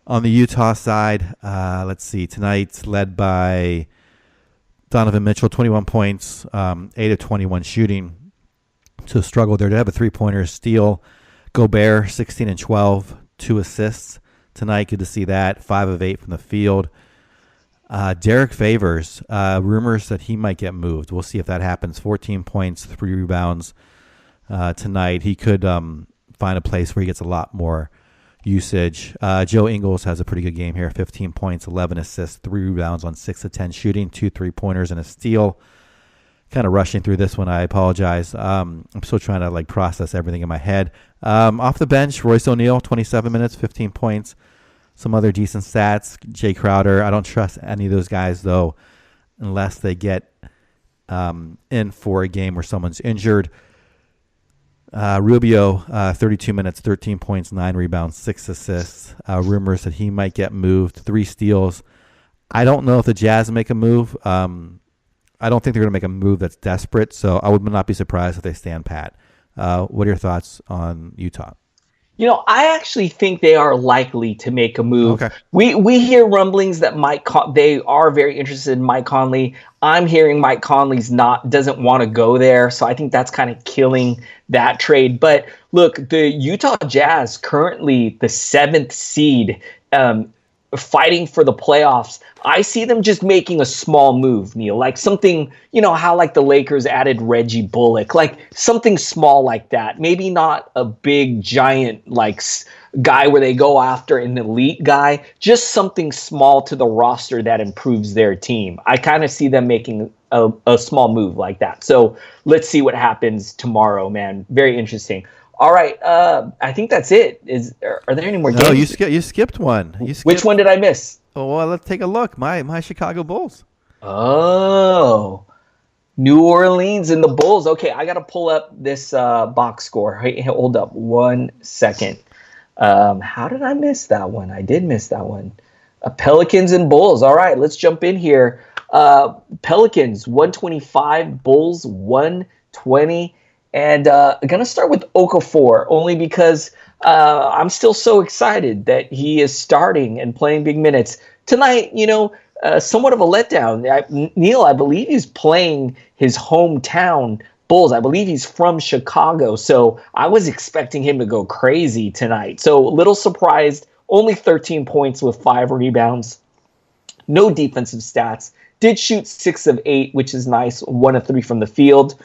On the Utah side, let's see. Tonight's led by Donovan Mitchell, 21 points, 8 of 21 shooting. So struggle there to have a three-pointer steal. Gobert, 16 and 12, 2 assists tonight. Good to see that. 5 of 8 from the field. Derek Favors, rumors that he might get moved. We'll see if that happens. 14 points, 3 rebounds tonight. He could find a place where he gets a lot more usage. Joe Ingles has a pretty good game here. 15 points, 11 assists, 3 rebounds on 6 of 10 shooting, 2 3-pointers, and a steal. Kind of rushing through this one. I apologize. I'm still trying to process everything in my head. Off the bench, Royce O'Neal, 27 minutes, 15 points. Some other decent stats. Jay Crowder. I don't trust any of those guys, though, unless they get in for a game where someone's injured. Rubio, 32 minutes, 13 points, 9 rebounds, 6 assists. Rumors that he might get moved, 3 steals. I don't know if the Jazz make a move. I don't think they're going to make a move that's desperate, so I would not be surprised if they stand pat. What are your thoughts on Utah? I actually think they are likely to make a move. Okay. We hear rumblings that they are very interested in Mike Conley. I'm hearing Mike Conley's doesn't want to go there, so I think that's kind of killing that trade. But look, the Utah Jazz, currently the 7th seed, fighting for the playoffs. I see them just making a small move, Neil, like something, how the Lakers added Reggie Bullock, like something small like that. Maybe not a big giant guy where they go after an elite guy, just something small to the roster that improves their team. I kind of see them making a small move like that. So let's see what happens tomorrow, man. Very interesting. All right, I think that's it. Are there any more games? No, you skipped one. Which one did I miss? Oh, well, let's take a look. My Chicago Bulls. Oh, New Orleans and the Bulls. Okay, I got to pull up this box score. Hey, hold up 1 second. How did I miss that one? I did miss that one. Pelicans and Bulls. All right, let's jump in here. Pelicans 125, Bulls 120. And I'm going to start with Okafor, only because I'm still so excited that he is starting and playing big minutes. Tonight, somewhat of a letdown. Neil, I believe he's playing his hometown Bulls. I believe he's from Chicago, so I was expecting him to go crazy tonight. So a little surprised, only 13 points with 5 rebounds. No defensive stats. Did shoot 6 of 8, which is nice, 1 of 3 from the field.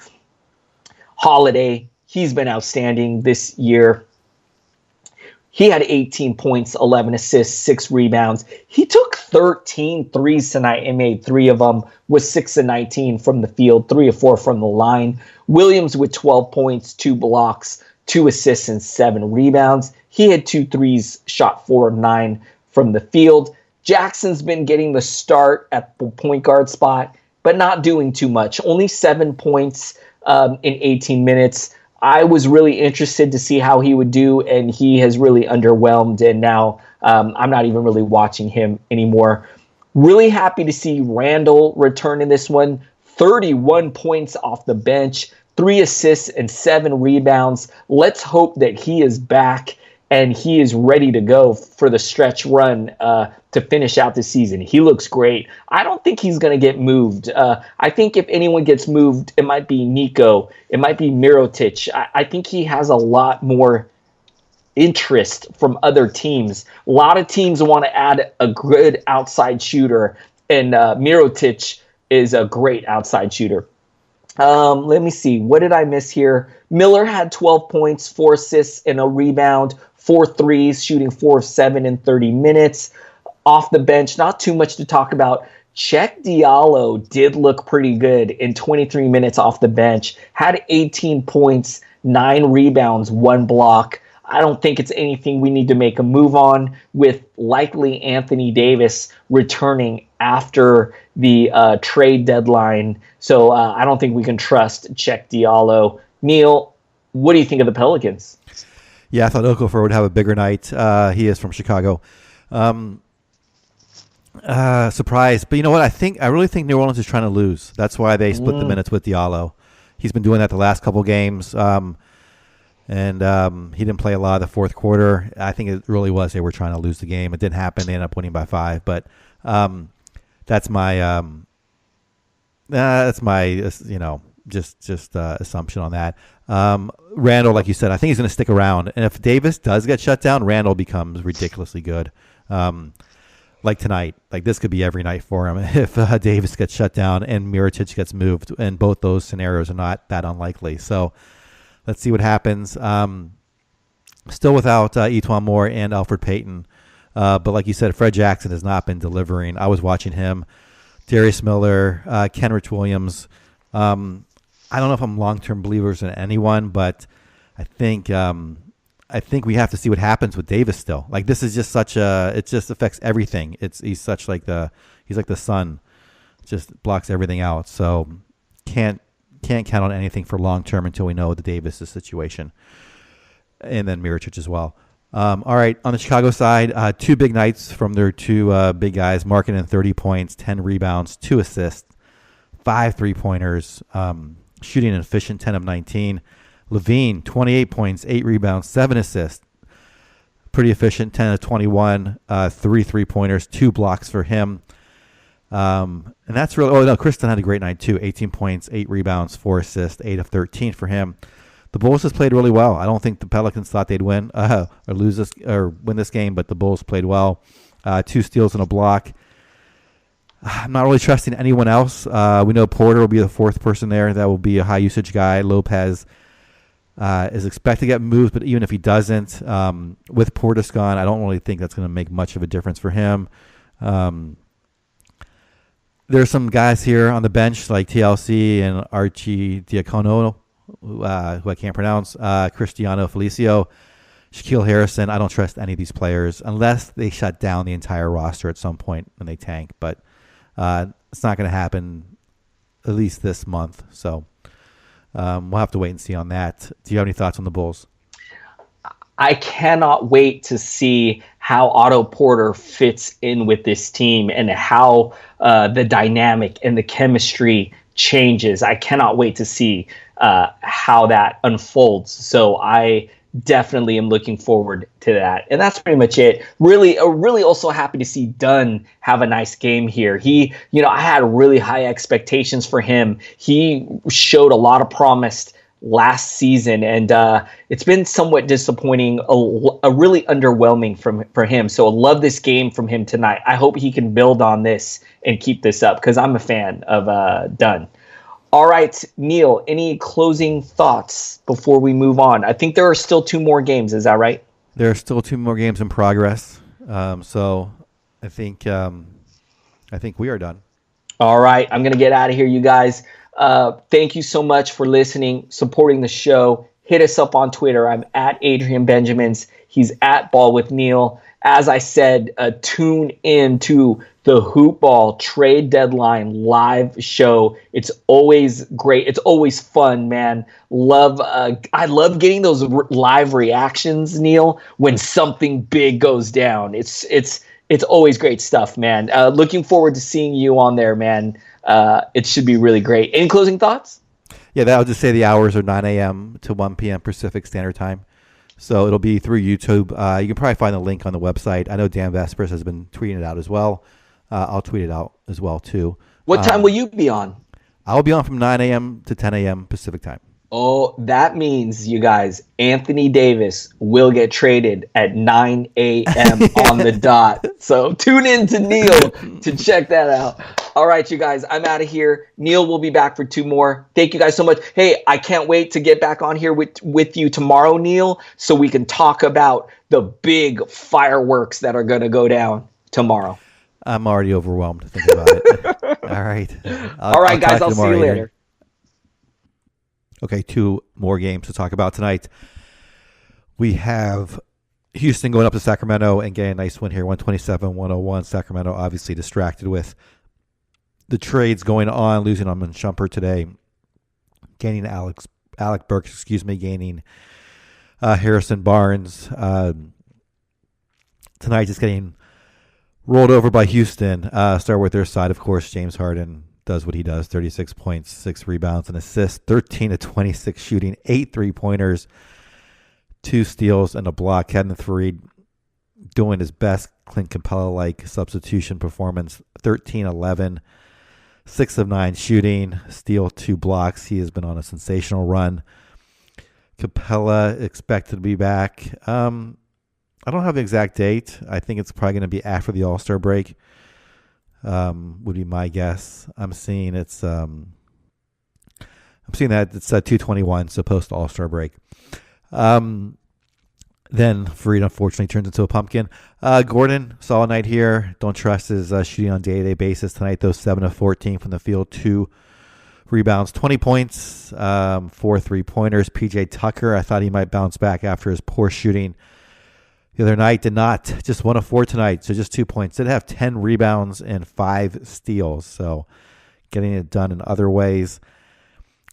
Holiday, he's been outstanding this year. He had 18 points, 11 assists, 6 rebounds. He took 13 threes tonight and made 3 of them, with 6 of 19 from the field, 3 of 4 from the line. Williams with 12 points, 2 blocks, 2 assists, and 7 rebounds. He had 2 threes, shot 4 of 9 from the field. Jackson's been getting the start at the point guard spot, but not doing too much. Only 7 points in 18 minutes. I was really interested to see how he would do, and he has really underwhelmed, and now I'm not even really watching him anymore. Really happy to see Randall return in this one. 31 points off the bench, 3 assists and 7 rebounds. Let's hope that he is back and he is ready to go for the stretch run to finish out the season. He looks great. I don't think he's going to get moved. I think if anyone gets moved, it might be Nico. It might be Mirotic. I think he has a lot more interest from other teams. A lot of teams want to add a good outside shooter, and Mirotic is a great outside shooter. Let me see. What did I miss here? Miller had 12 points, 4 assists, and a rebound, 4 threes, shooting 4 of 7 in 30 minutes. Off the bench, not too much to talk about. Cheick Diallo did look pretty good in 23 minutes off the bench. Had 18 points, 9 rebounds, 1 block. I don't think it's anything we need to make a move on, with likely Anthony Davis returning after the trade deadline. So I don't think we can trust Cheick Diallo Neil, what do you think of the Pelicans? Yeah, I thought Okafor would have a bigger night. He is from Chicago. Surprised, but you know what? I really think New Orleans is trying to lose. That's why they split the minutes with Diallo. He's been doing that the last couple games, and he didn't play a lot of the fourth quarter. I think it really was they were trying to lose the game. It didn't happen. They ended up winning by 5. But that's my assumption on that. Randall, like you said, I think he's going to stick around. And if Davis does get shut down, Randall becomes ridiculously good. Like tonight, like this could be every night for him if Davis gets shut down and Mirotic gets moved, and both those scenarios are not that unlikely. So let's see what happens. Still without Etuan Moore and Alfred Payton, but like you said, Fred Jackson has not been delivering. I was watching him, Darius Miller, Kenrich Williams. I don't know if I'm long-term believers in anyone, but I think we have to see what happens with Davis still. Like this is just it just affects everything. He's like the sun, just blocks everything out. So can't count on anything for long term until we know the Davis' situation, and then Mirotic as well. All right, on the Chicago side, 2 big nights from their 2 big guys. Markkanen 30 points, 10 rebounds, 2 assists, 5 3-pointers, shooting an efficient 10 of 19. Levine, 28 points, 8 rebounds, 7 assists. Pretty efficient, 10 of 21, 3 3-pointers, 2 blocks for him. And that's really, Kristen had a great night too. 18 points, 8 rebounds, 4 assists, 8 of 13 for him. The Bulls has played really well. I don't think the Pelicans thought they'd win or lose this or win this game, but the Bulls played well. 2 steals and a block. I'm not really trusting anyone else. We know Porter will be the 4th person there. That will be a high usage guy. Lopez is expected to get moved, but even if he doesn't, with Portis gone, I don't really think that's going to make much of a difference for him. There's some guys here on the bench like TLC and Archie Diacono, who I can't pronounce, Cristiano Felicio, Shaquille Harrison. I don't trust any of these players unless they shut down the entire roster at some point when they tank, but it's not going to happen at least this month. So we'll have to wait and see on that. Do you have any thoughts on the Bulls? I cannot wait to see how Otto Porter fits in with this team and how the dynamic and the chemistry changes. I cannot wait to see how that unfolds. So I definitely am looking forward to that. And that's pretty much it. Really also happy to see Dunn have a nice game here. I had really high expectations for him. He showed a lot of promise last season, and it's been somewhat disappointing, a really underwhelming for him. So I love this game from him tonight. I hope he can build on this and keep this up because I'm a fan of Dunn. All right, Neil, any closing thoughts before we move on? I think there are still 2 more games. Is that right? There are still 2 more games in progress. So I think we are done. All right, I'm going to get out of here, you guys. Thank you so much for listening, supporting the show. Hit us up on Twitter. I'm at Adrian Benjamins. He's at Ball with Neil. As I said, tune in to the Hoop Ball Trade Deadline live show. It's always great. It's always fun, man. I love getting those live reactions, Neil, when something big goes down. It's always great stuff, man. Looking forward to seeing you on there, man. It should be really great. Any closing thoughts? Yeah, I'll just say the hours are 9 a.m. to 1 p.m. Pacific Standard Time. So it'll be through YouTube. You can probably find the link on the website. I know Dan Vespers has been tweeting it out as well. I'll tweet it out as well, too. What time will you be on? I'll be on from 9 a.m. to 10 a.m. Pacific Time. Oh, that means, you guys, Anthony Davis will get traded at 9 a.m. on the dot. So tune in to Neil to check that out. All right, you guys, I'm out of here. Neil will be back for 2 more. Thank you guys so much. Hey, I can't wait to get back on here with you tomorrow, Neil, so we can talk about the big fireworks that are going to go down tomorrow. I'm already overwhelmed thinking about it. All right. All right, guys, I'll see you later. Okay, 2 more games to talk about tonight. We have Houston going up to Sacramento and getting a nice win here, 127-101. Sacramento obviously distracted with the trades going on, losing on Shumpert today, gaining Alex Alec Burks, gaining Harrison Barnes. Tonight just getting rolled over by Houston. Start with their side, of course. James Harden does what he does, 36 points, 6 rebounds and assists, 13 to 26 shooting, 8 3-pointers, 2 steals and a block. Kevin Fareed doing his best Clint Capella-like substitution performance, 13-11, 6 of 9 shooting, steal, 2 blocks. He has been on a sensational run. Capella expected to be back. I don't have the exact date. I think it's probably going to be after the All-Star break. Would be my guess. I'm seeing that it's 2/21, so post All-Star break. Then Fareed unfortunately turns into a pumpkin. Gordon, solid night here. Don't trust his shooting on a day-to-day basis tonight, though. 7 of 14 from the field, 2 rebounds, 20 points, 4 3-pointers. PJ Tucker, I thought he might bounce back after his poor shooting the other night. Did not. Just 1 of 4 tonight, so just 2 points. Did have 10 rebounds and 5 steals, so getting it done in other ways.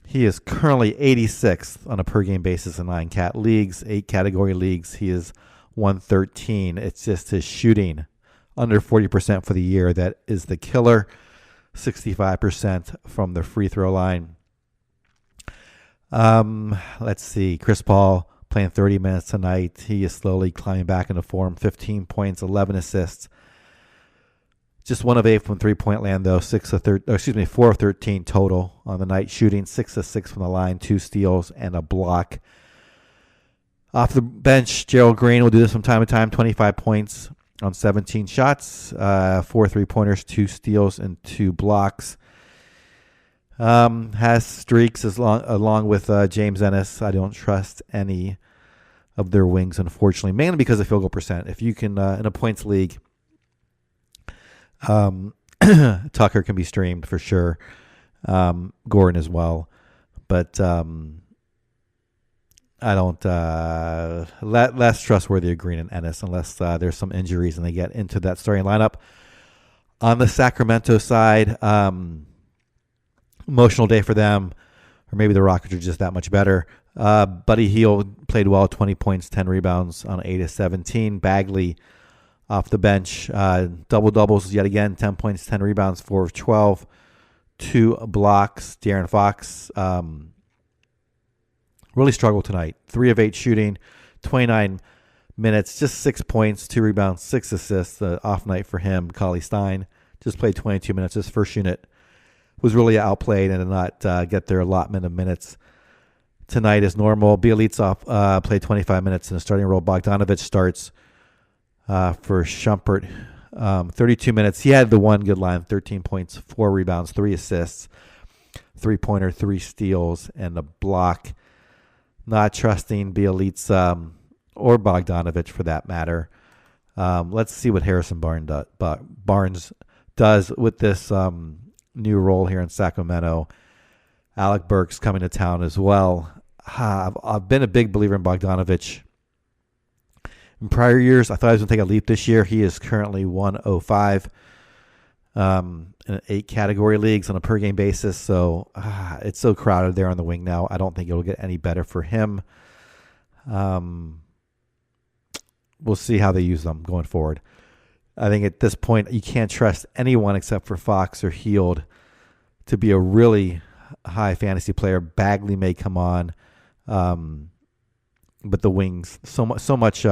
He is currently 86th on a per-game basis in 9 leagues, 8 category leagues. He is 113. It's just his shooting under 40% for the year that is the killer. 65% from the free throw line. Let's see. Chris Paul playing 30 minutes tonight. He is slowly climbing back into form. 15 points, 11 assists. Just 1 of 8 from three-point land, though. 4 of 13 total on the night. Shooting 6 of 6 from the line, 2 steals and a block. Off the bench, Gerald Green will do this from time to time. 25 points on 17 shots, 4 3-pointers, 2 steals and 2 blocks. Has streaks along with James Ennis. I don't trust any of their wings, unfortunately, mainly because of field goal percent. If you can, in a points league, Tucker can be streamed for sure. Gordon as well. But I don't less trustworthy of Green and Ennis unless there's some injuries and they get into that starting lineup. On the Sacramento side, emotional day for them, or maybe the Rockets are just that much better. Buddy Hield played well, 20 points, 10 rebounds on 8 of 17. Bagley off the bench, double-doubles yet again, 10 points, 10 rebounds, 4 of 12, 2 blocks. De'Aaron Fox really struggled tonight. 3 of 8 shooting, 29 minutes, just 6 points, 2 rebounds, 6 assists. Off night for him. Cauley Stein just played 22 minutes. His first unit was really outplayed and did not get their allotment of minutes tonight as normal. Bielitsa played 25 minutes in the starting role. Bogdanovic starts for Shumpert, 32 minutes. He had the one good line, 13 points, 4 rebounds, 3 assists, 3-pointer, 3 steals, and a block. Not trusting Bielitsa or Bogdanovic for that matter. Let's see what Harrison Barnes does with this new role here in Sacramento. Alec Burks coming to town as well. I've been a big believer in Bogdanovic. In prior years, I thought he was going to take a leap this year. He is currently 105 in 8 category leagues on a per-game basis. So it's so crowded there on the wing now. I don't think it'll get any better for him. We'll see how they use them going forward. I think at this point, you can't trust anyone except for Fox or Hield to be a really high fantasy player. Bagley may come on, but the wings, so much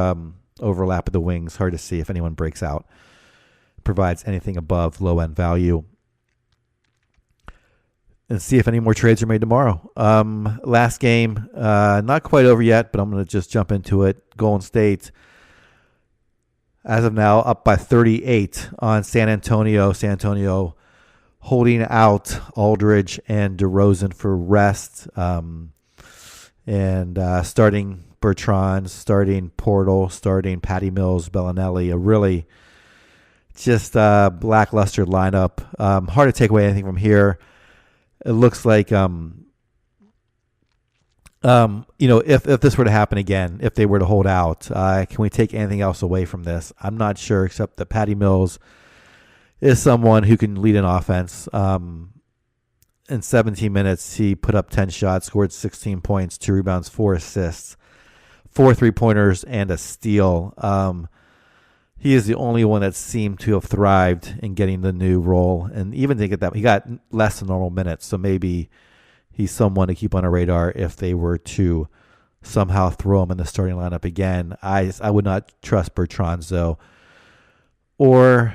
overlap with the wings. Hard to see if anyone breaks out, provides anything above low end value. And see if any more trades are made tomorrow. Last game, not quite over yet, but I'm going to just jump into it. Golden State, as of now, up by 38 on San Antonio. San Antonio holding out Aldridge and DeRozan for rest, and starting Bertrand, starting Portal, starting Patty Mills, Bellinelli. A really just lackluster lineup. Hard to take away anything from here. It looks like, if this were to happen again, if they were to hold out, can we take anything else away from this? I'm not sure, except that Patty Mills is someone who can lead an offense. in 17 minutes, he put up 10 shots, scored 16 points, 2 rebounds, 4 assists, 4 3-pointers, and a steal. He is the only one that seemed to have thrived in getting the new role. And even to get that, he got less than normal minutes. So maybe he's someone to keep on a radar if they were to somehow throw him in the starting lineup again. I would not trust Bertrand, though, or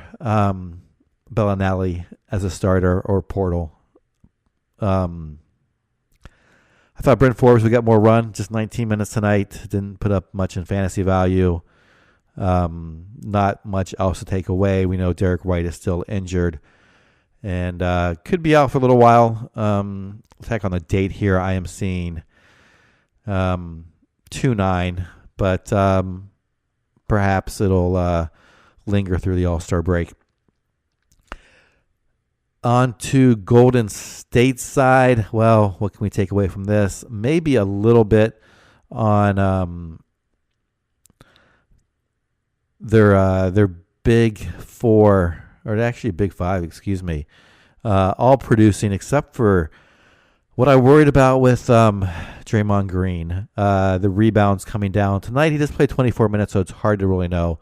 Bellinelli as a starter, or Portal. I thought Brent Forbes would get more run, just 19 minutes tonight. Didn't put up much in fantasy value. Not much else to take away. We know Derek White is still injured and could be out for a little while. Heck, on the date here, I am seeing 2-9, but perhaps it'll linger through the All-Star break. On to Golden State side. Well, what can we take away from this? Maybe a little bit on their big four, or actually big five, excuse me, all producing except for what I worried about with Draymond Green. The rebounds coming down. Tonight he just played 24 minutes, so it's hard to really know.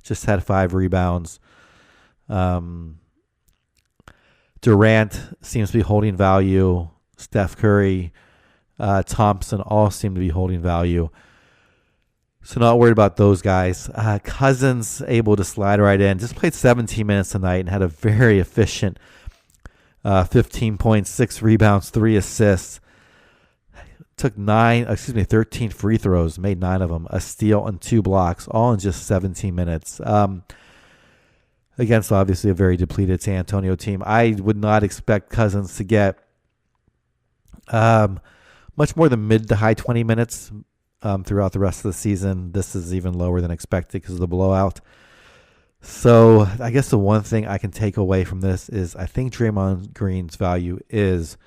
Just had 5 rebounds. Durant seems to be holding value. Steph Curry, Thompson all seem to be holding value. So not worried about those guys. Cousins able to slide right in. Just played 17 minutes tonight and had a very efficient 15 points, 6 rebounds, 3 assists. Took 13 free throws, made 9 of them, a steal and 2 blocks, all in just 17 minutes. Against obviously a very depleted San Antonio team. I would not expect Cousins to get much more than mid to high 20 minutes throughout the rest of the season. This is even lower than expected because of the blowout. So I guess the one thing I can take away from this is I think Draymond Green's value is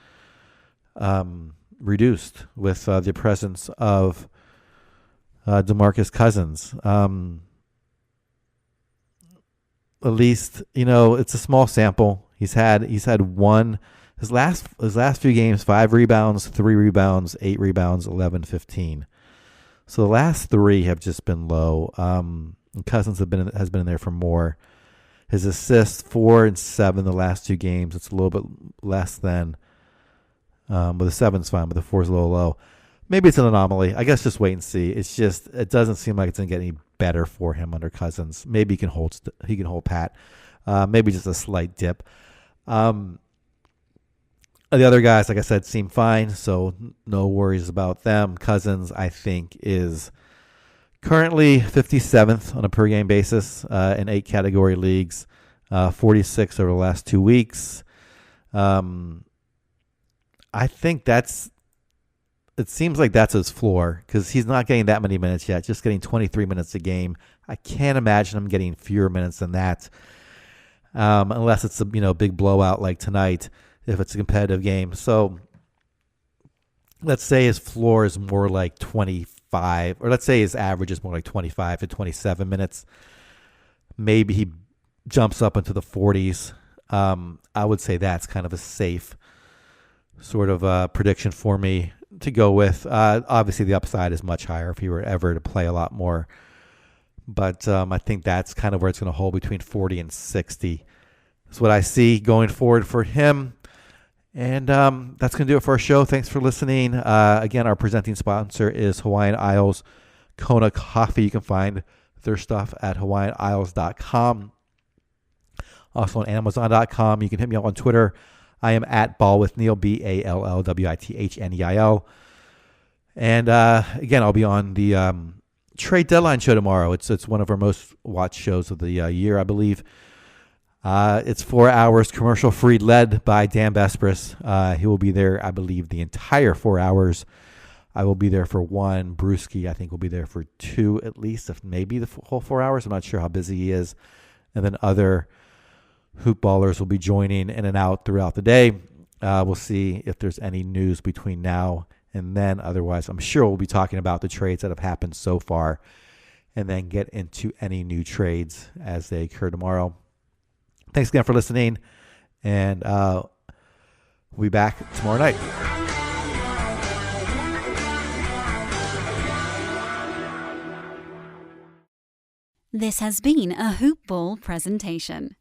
reduced with the presence of DeMarcus Cousins. At least, it's a small sample. He's had one his last few games, 5 rebounds, 3 rebounds, 8 rebounds, 11, 15. So the last 3 have just been low. And Cousins has been in there for more. His assists 4 and 7 the last 2 games. It's a little bit less than. But the 7's fine, but the 4's a little low. Maybe it's an anomaly. I guess just wait and see. It doesn't seem like it's gonna get any better for him under Cousins. Maybe he can hold pat. Maybe just a slight dip. The other guys, like I said, seem fine, so no worries about them. Cousins, I think, is currently 57th on a per game basis in 8 category leagues, 46 over the last 2 weeks. I think it seems like that's his floor because he's not getting that many minutes yet, just getting 23 minutes a game. I can't imagine him getting fewer minutes than that unless it's a big blowout like tonight, if it's a competitive game. So let's say his floor is more like 25, or let's say his average is more like 25 to 27 minutes. Maybe he jumps up into the 40s. I would say that's kind of a safe sort of prediction for me to go with. Obviously, the upside is much higher if he were ever to play a lot more. But I think that's kind of where it's going to hold, between 40 and 60. That's what I see going forward for him. And that's going to do it for our show. Thanks for listening. Again, our presenting sponsor is Hawaiian Isles Kona Coffee. You can find their stuff at hawaiianisles.com. Also on Amazon.com. You can hit me up on Twitter. I am at ballwithneil, BALLWITHNEIL. And again, I'll be on the trade deadline show tomorrow. It's one of our most watched shows of the year, I believe. It's 4 hours commercial free, led by Dan Bespris. He will be there, I believe, the entire 4 hours. I will be there for 1. Brewski, I think, will be there for 2 at least, if maybe the whole 4 hours. I'm not sure how busy he is. And then other hoop ballers will be joining in and out throughout the day. We'll see if there's any news between now and then. Otherwise, I'm sure we'll be talking about the trades that have happened so far and then get into any new trades as they occur tomorrow. Thanks again for listening, and We'll be back tomorrow night. This has been a Hoop Ball presentation.